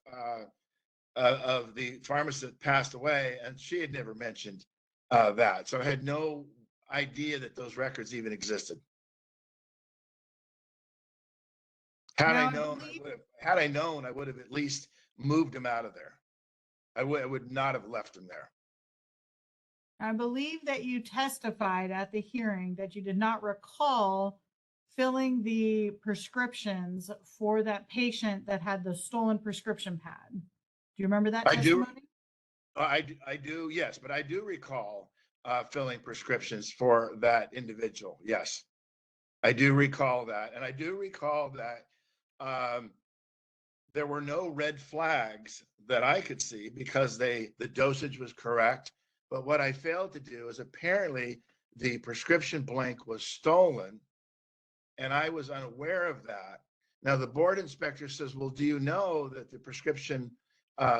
of the pharmacist that passed away, and she had never mentioned that. So I had no idea that those records even existed. Had I known, I would have at least moved them out of there. I would not have left them there. I believe that you testified at the hearing that you did not recall filling the prescriptions for that patient that had the stolen prescription pad. Do you remember that testimony? I do, yes, but I do recall filling prescriptions for that individual. Yes, I do recall that. And I do recall that there were no red flags that I could see because the dosage was correct. But what I failed to do is apparently the prescription blank was stolen, and I was unaware of that. Now, the board inspector says, well, do you know that the prescription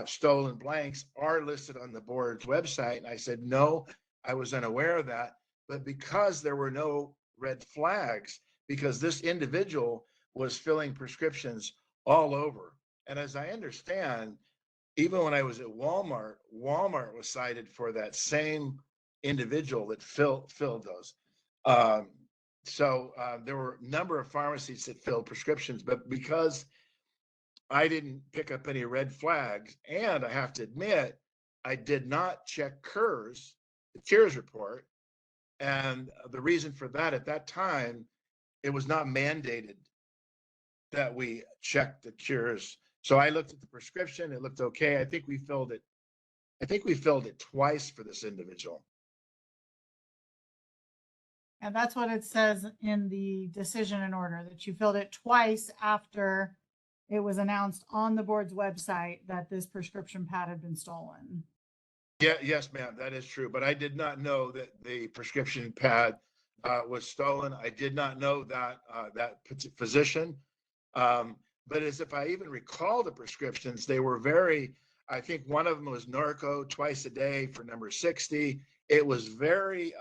stolen blanks are listed on the board's website? And I said, no, I was unaware of that. But because there were no red flags, because this individual was filling prescriptions all over. And as I understand, even when I was at Walmart, Walmart was cited for that same individual that filled those. So there were a number of pharmacies that filled prescriptions, but because I didn't pick up any red flags, and I have to admit, I did not check Kerr's, the Cures report. And the reason for that, at that time, it was not mandated that we check the Cures. So I looked at the prescription, it looked okay. I think we filled it twice for this individual. And that's what it says in the decision and order, that you filled it twice after it was announced on the board's website that this prescription pad had been stolen. Yeah, yes, ma'am, that is true. But I did not know that the prescription pad was stolen. I did not know that that physician. But as if I even recall the prescriptions, they were very I think one of them was Norco twice a day for number 60. It was very,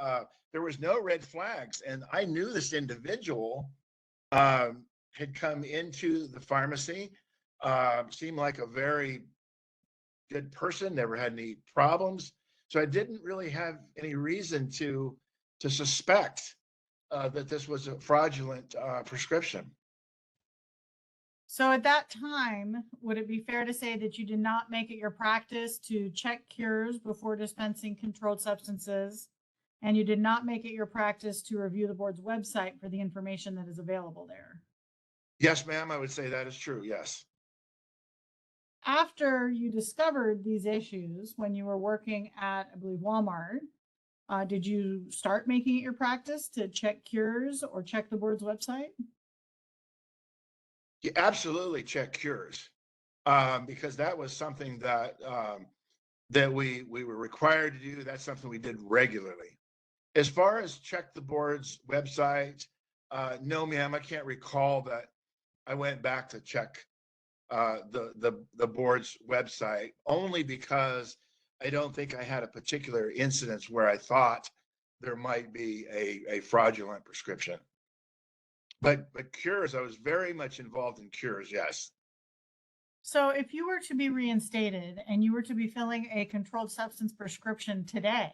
there was no red flags. And I knew this individual had come into the pharmacy, seemed like a very good person, never had any problems. So I didn't really have any reason to suspect that this was a fraudulent prescription. So at that time, would it be fair to say that you did not make it your practice to check cures before dispensing controlled substances, and you did not make it your practice to review the board's website for the information that is available there? Yes, ma'am, I would say that is true, yes. After you discovered these issues when you were working at, I believe, Walmart, did you start making it your practice to check cures or check the board's website? You absolutely check cures, because that was something that that we were required to do. That's something we did regularly. As far as check the board's website, no, ma'am, I can't recall that I went back to check the board's website, only because I don't think I had a particular incidence where I thought there might be a fraudulent prescription. But cures, I was very much involved in cures, yes. So if you were to be reinstated and you were to be filling a controlled substance prescription today,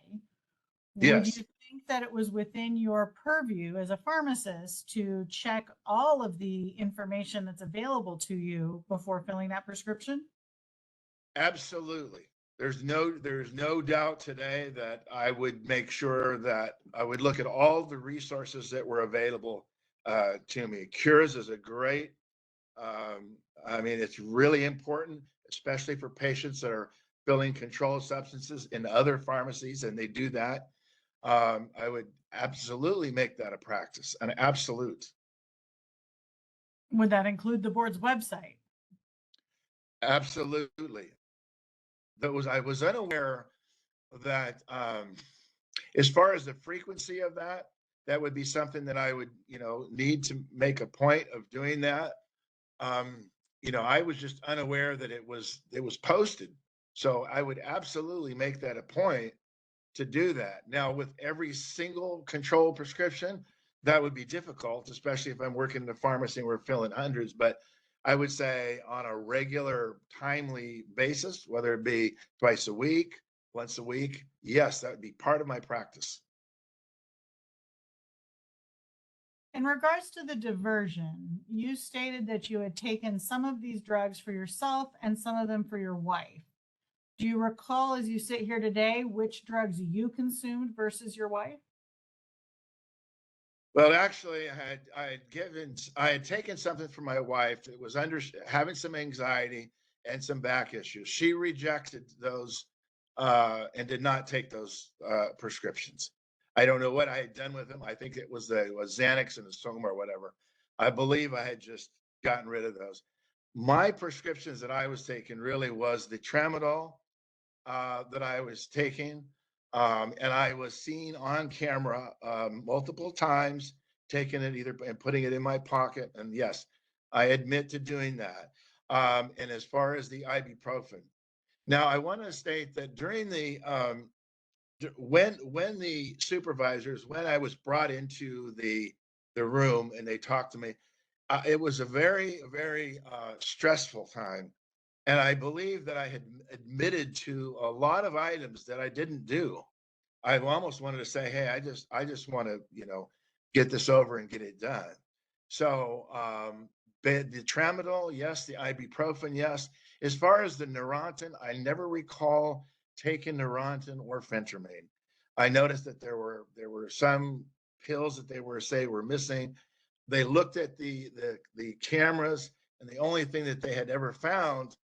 would Yes. you think that it was within your purview as a pharmacist to check all of the information that's available to you before filling that prescription? Absolutely. There's no doubt today that I would make sure that I would look at all the resources that were available to me. Cures is a great, I mean, it's really important, especially for patients that are filling controlled substances in other pharmacies, and they do that. I would absolutely make that a practice, an absolute. Would that include the board's website? Absolutely. I was unaware that as far as the frequency of that would be something that I would, need to make a point of doing that. I was just unaware that it was posted. So I would absolutely make that a point to do that. Now, with every single controlled prescription, that would be difficult, especially if I'm working in a pharmacy and we're filling hundreds. But I would say on a regular, timely basis, whether it be twice a week, once a week, yes, that would be part of my practice. In regards to the diversion, you stated that you had taken some of these drugs for yourself and some of them for your wife. Do you recall, as you sit here today, which drugs you consumed versus your wife? Well, actually, I had taken something for my wife that was having some anxiety and some back issues. She rejected those and did not take those prescriptions. I don't know what I had done with them. I think it was Xanax and the Soma or whatever. I believe I had just gotten rid of those. My prescriptions that I was taking really was the tramadol that I was taking. And I was seen on camera multiple times, taking it either and putting it in my pocket. And yes, I admit to doing that. And as far as the ibuprofen, now I want to state that during the when the supervisors, when I was brought into the room and they talked to me, it was a very, very stressful time. And I believe that I had admitted to a lot of items that I didn't do. I almost wanted to say, hey, I just want to, get this over and get it done. So the tramadol, yes, the ibuprofen, yes. As far as the Neurontin, I never recall taking Neurontin or phentermine. I noticed that there were some pills that they were missing. They looked at the cameras, and the only thing that they had ever found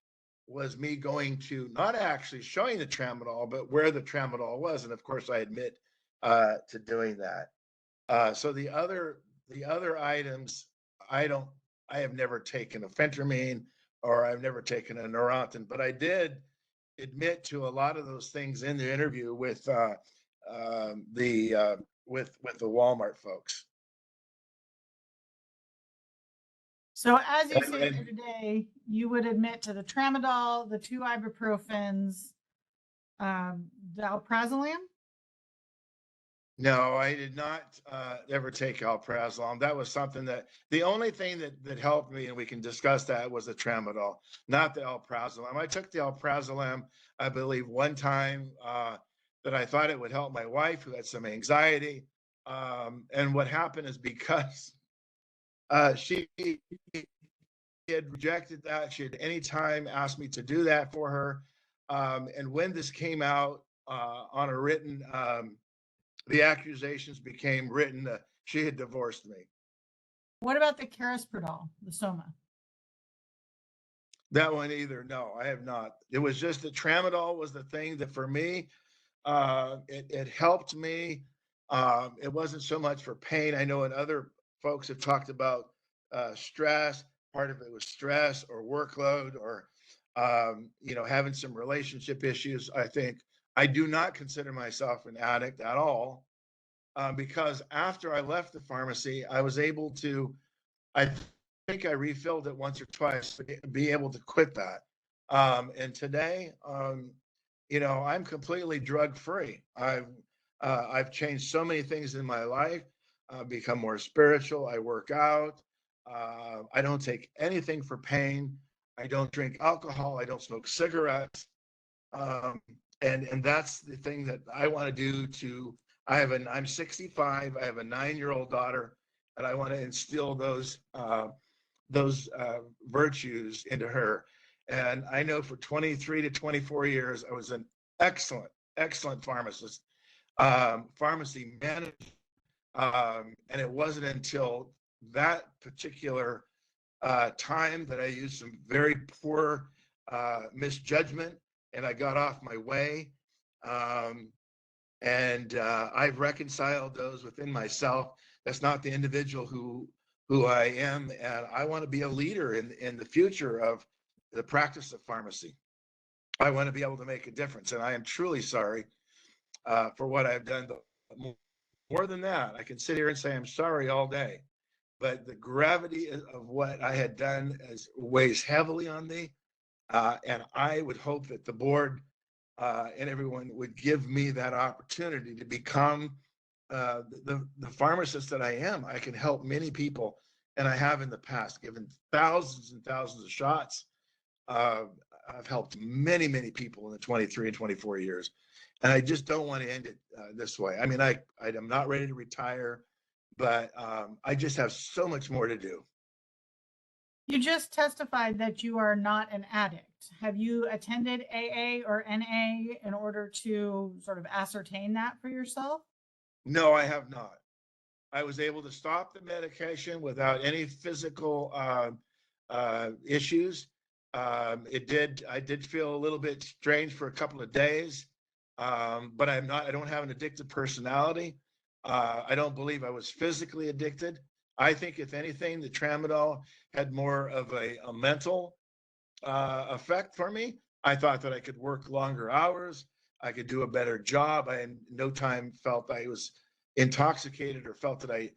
was me going to not actually showing the tramadol, but where the tramadol was. And of course, I admit to doing that. So the other items, I have never taken a phentermine or I've never taken a Neurontin, but I did admit to a lot of those things in the interview with the Walmart folks. So as you And- sit here today, you would admit to the tramadol, the 2 ibuprofens, the alprazolam? No, I did not ever take alprazolam. That was something the only thing that helped me, and we can discuss that, was the tramadol, not the alprazolam. I took the alprazolam, I believe, one time that I thought it would help my wife who had some anxiety. And what happened is because she had rejected that, she had any time asked me to do that for her. And when this came out on a written, the accusations became written. She had divorced me. What about the Caresperdal, the Soma? That one either. No, I have not. It was just the tramadol was the thing that for me, it helped me. It wasn't so much for pain. I know, and other folks have talked about stress. Part of it was stress or workload or having some relationship issues. I think I do not consider myself an addict at all, because after I left the pharmacy, I was able to, I think I refilled it once or twice, to be able to quit that. And today, I'm completely drug free. I've changed so many things in my life. Become more spiritual. I work out. I don't take anything for pain. I don't drink alcohol. I don't smoke cigarettes. And that's the thing that I want to do to, I'm 65. I have a 9-year-old daughter, and I want to instill those virtues into her. And I know for 23 to 24 years, I was an excellent pharmacist, pharmacy manager. And it wasn't until that particular time that I used some very poor misjudgment, and I got off my way. And I've reconciled those within myself. That's not the individual who I am, and I want to be a leader in the future of the practice of pharmacy. I want to be able to make a difference, and I am truly sorry for what I've done. But more than that, I can sit here and say I'm sorry all day, but the gravity of what I had done weighs heavily on me, and I would hope that the board and everyone would give me that opportunity to become the pharmacist that I am. I can help many people, and I have in the past, given thousands and thousands of shots. I've helped many, many people in the 23 and 24 years, and I just don't want to end it this way. I mean, I'm not ready to retire, but I just have so much more to do. You just testified that you are not an addict. Have you attended AA or NA in order to sort of ascertain that for yourself? No, I have not. I was able to stop the medication without any physical issues. I did feel a little bit strange for a couple of days, but I don't have an addictive personality. I don't believe I was physically addicted. I think if anything, the tramadol had more of a mental effect for me. I thought that I could work longer hours. I could do a better job. I in no time felt I was intoxicated or felt that I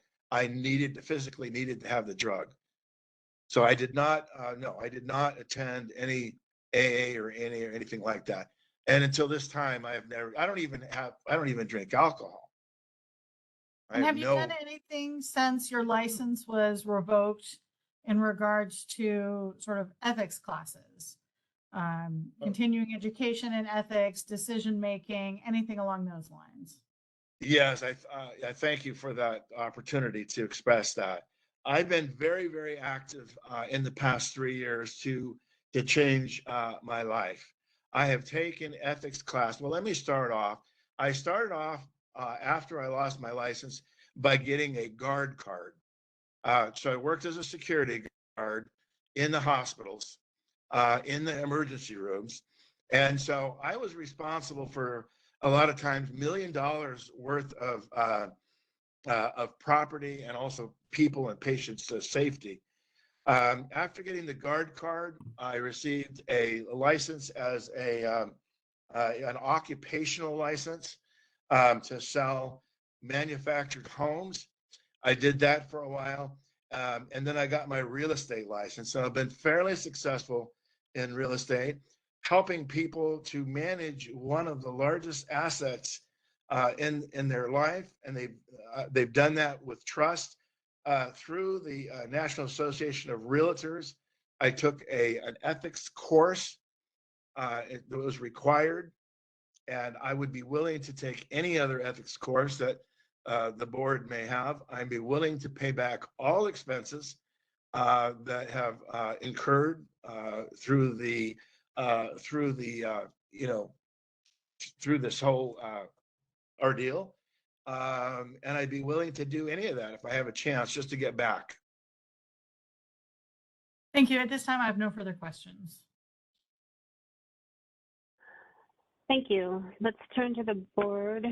physically needed to have the drug. So I did not, no, I did not attend any AA or NA or anything like that. And until this time, I don't even drink alcohol. And have you done anything since your license was revoked in regards to sort of ethics classes, continuing education in ethics, decision-making, anything along those lines? Yes, I thank you for that opportunity to express that. I've been very, very active in the past 3 years to change my life. I have taken ethics class. Well, let me start off. I started off after I lost my license by getting a guard card. So I worked as a security guard in the hospitals, in the emergency rooms. And so I was responsible for a lot of times $1 million worth of property and also people and patients' safety. After getting the guard card, I received a license as an occupational license to sell manufactured homes. I did that for a while. And then I got my real estate license. So I've been fairly successful in real estate, helping people to manage one of the largest assets in their life, and they've done that with trust through the National Association of Realtors. I took an ethics course. It was required, and I would be willing to take any other ethics course that the board may have. I'd be willing to pay back all expenses that have incurred through this whole ordeal. And I'd be willing to do any of that if I have a chance just to get back. Thank you. At this time, I have no further questions. Thank you. Let's turn to the board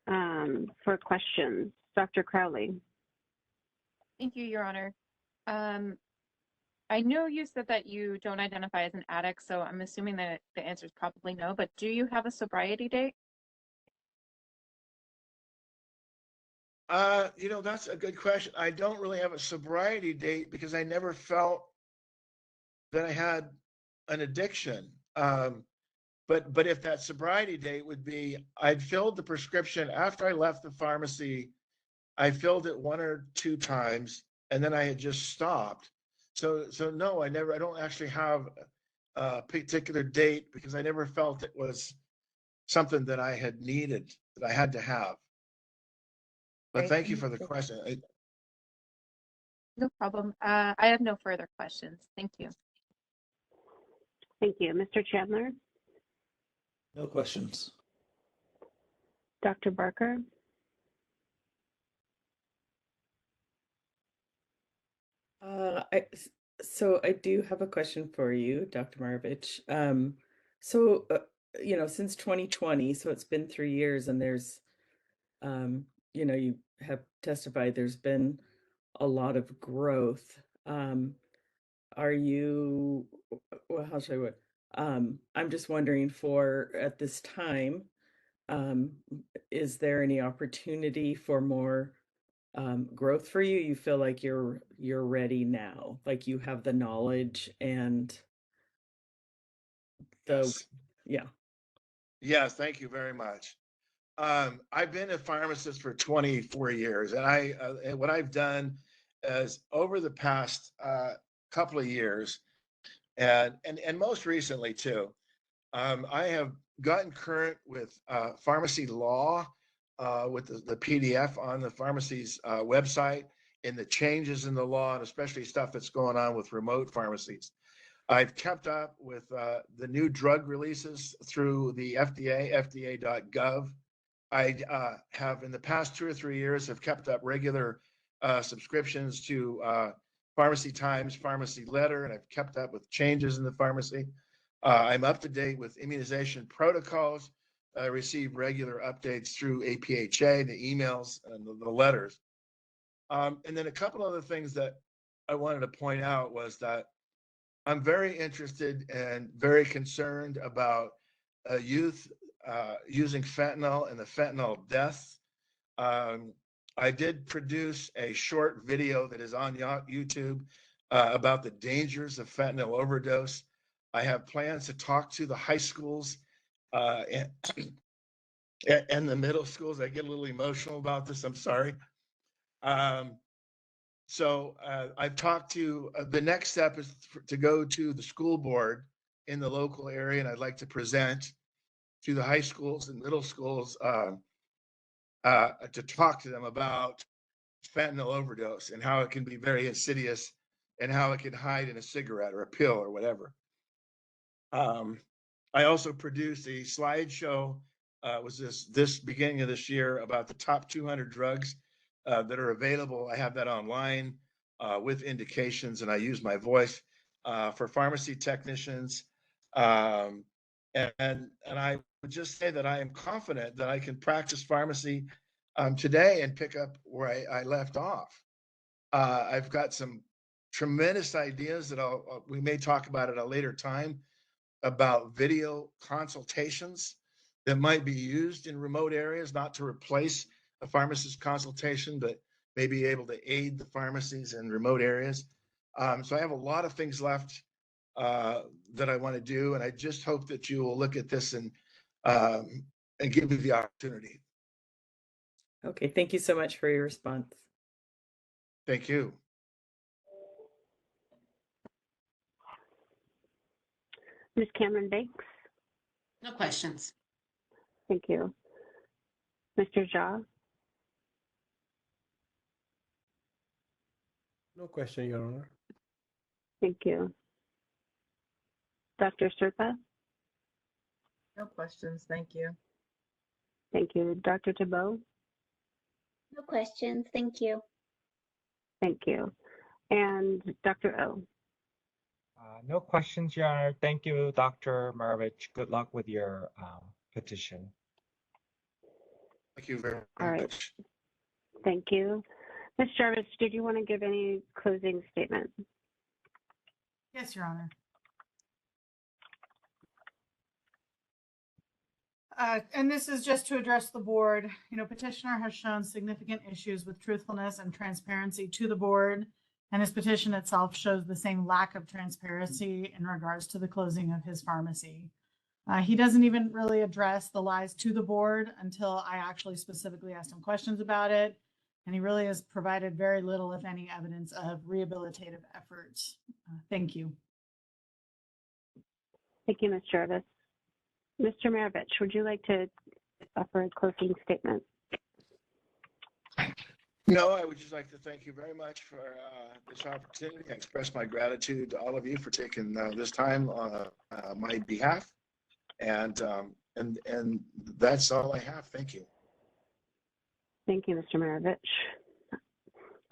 for questions. Dr. Crowley. Thank you, Your Honor. I know you said that you don't identify as an addict, so I'm assuming that the answer is probably no, but do you have a sobriety date? That's a good question. I don't really have a sobriety date because I never felt that I had an addiction. But if that sobriety date would be, I'd filled the prescription after I left the pharmacy. I filled it 1 or 2 times, and then I had just stopped. So no, I don't actually have a particular date because I never felt it was something that I had needed, that I had to have. But Great, thank you for the question. No problem. I have no further questions. Thank you. Thank you. Mr. Chandler. No questions. Dr. Barker. So I do have a question for you, Dr. Marovich. Since 2020, so it's been 3 years, and there's, you have testified there's been a lot of growth. Are you, well, how should I put? I'm just wondering at this time, is there any opportunity for more growth for you? You feel like you're ready now, like you have the knowledge and Yes, thank you very much. I've been a pharmacist for 24 years, and what I've done is over the past couple of years, and most recently too, I have gotten current with pharmacy law, with the PDF on the pharmacy's website, and the changes in the law, and especially stuff that's going on with remote pharmacies. I've kept up with the new drug releases through the FDA, fda.gov. I have, in the past 2 or 3 years, have kept up regular subscriptions to Pharmacy Times, Pharmacy Letter, and I've kept up with changes in the pharmacy. I'm up to date with immunization protocols. I receive regular updates through APHA, the emails and the letters. And then a couple other things that I wanted to point out was that I'm very interested and very concerned about youth using fentanyl and the fentanyl deaths. I did produce a short video that is on YouTube about the dangers of fentanyl overdose. I have plans to talk to the high schools and the middle schools. I get a little emotional about this, I'm sorry. So I've talked to, the next step is to go to the school board in the local area, and I'd like to present to the high schools and middle schools to talk to them about fentanyl overdose and how it can be very insidious and how it can hide in a cigarette or a pill or whatever. I also produced a slideshow, was this beginning of this year, about the top 200 drugs that are available. I have that online with indications, and I use my voice for pharmacy technicians. And I would just say that I am confident that I can practice pharmacy today and pick up where I left off. I've got some tremendous ideas that we may talk about at a later time about video consultations that might be used in remote areas, not to replace a pharmacist consultation, but may be able to aid the pharmacies in remote areas. So I have a lot of things left that I want to do, and I just hope that you will look at this and give me the opportunity. Okay, thank you so much for your response. Thank you. Ms. Cameron Banks, No questions. thank you. Mr. Jha, No question, Your Honor. thank you. Dr. Serpa, No questions, thank you. thank you. Dr. Thibault, No questions. Thank you. thank you. And Dr. O. No questions, Your Honor. Thank you, Dr. Marovich. Good luck with your petition. Thank you very All right. much. Thank you. Ms. Jarvis, did you want to give any closing statement? Yes, Your Honor. And this is just to address the board. You know, petitioner has shown significant issues with truthfulness and transparency to the board, and his petition itself shows the same lack of transparency in regards to the closing of his pharmacy. He doesn't even really address the lies to the board until I actually specifically asked him questions about it. And he really has provided very little, if any, evidence of rehabilitative efforts. Thank you. Thank you, Ms. Jarvis. Mr. Marovich, would you like to offer a closing statement? No, I would just like to thank you very much for this opportunity. I express my gratitude to all of you for taking this time on my behalf. And that's all I have. Thank you. Thank you, Mr. Marovich.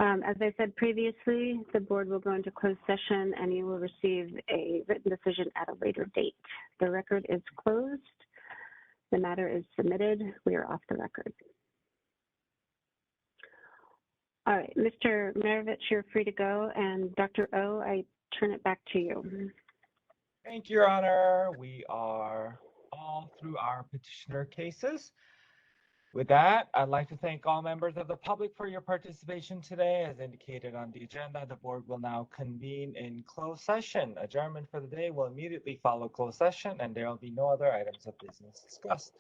As I said previously, the board will go into closed session and you will receive a written decision at a later date. The record is closed. The matter is submitted. We are off the record. All right, Mr. Marovich, you're free to go. And Dr. O, I turn it back to you. Thank you, Your Honor. We are all through our petitioner cases. With that, I'd like to thank all members of the public for your participation today. As indicated on the agenda, the board will now convene in closed session. Adjournment for the day will immediately follow closed session, and there will be no other items of business discussed.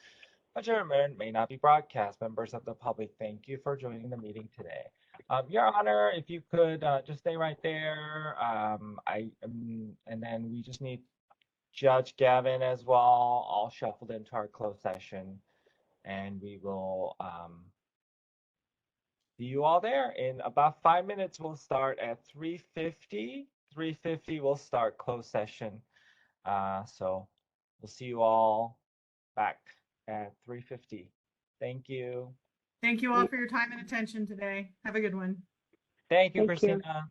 Adjournment may not be broadcast. Members of the public, thank you for joining the meeting today. Your Honor, if you could just stay right there. And then we just need Judge Gavin as well, all shuffled into our closed session. And we will see you all there. In about 5 minutes, we'll start at 3:50. 3:50, we'll start closed session. So we'll see you all back at 3:50. Thank you. Thank you all for your time and attention today. Have a good one. Thank you, Thank you. Christina.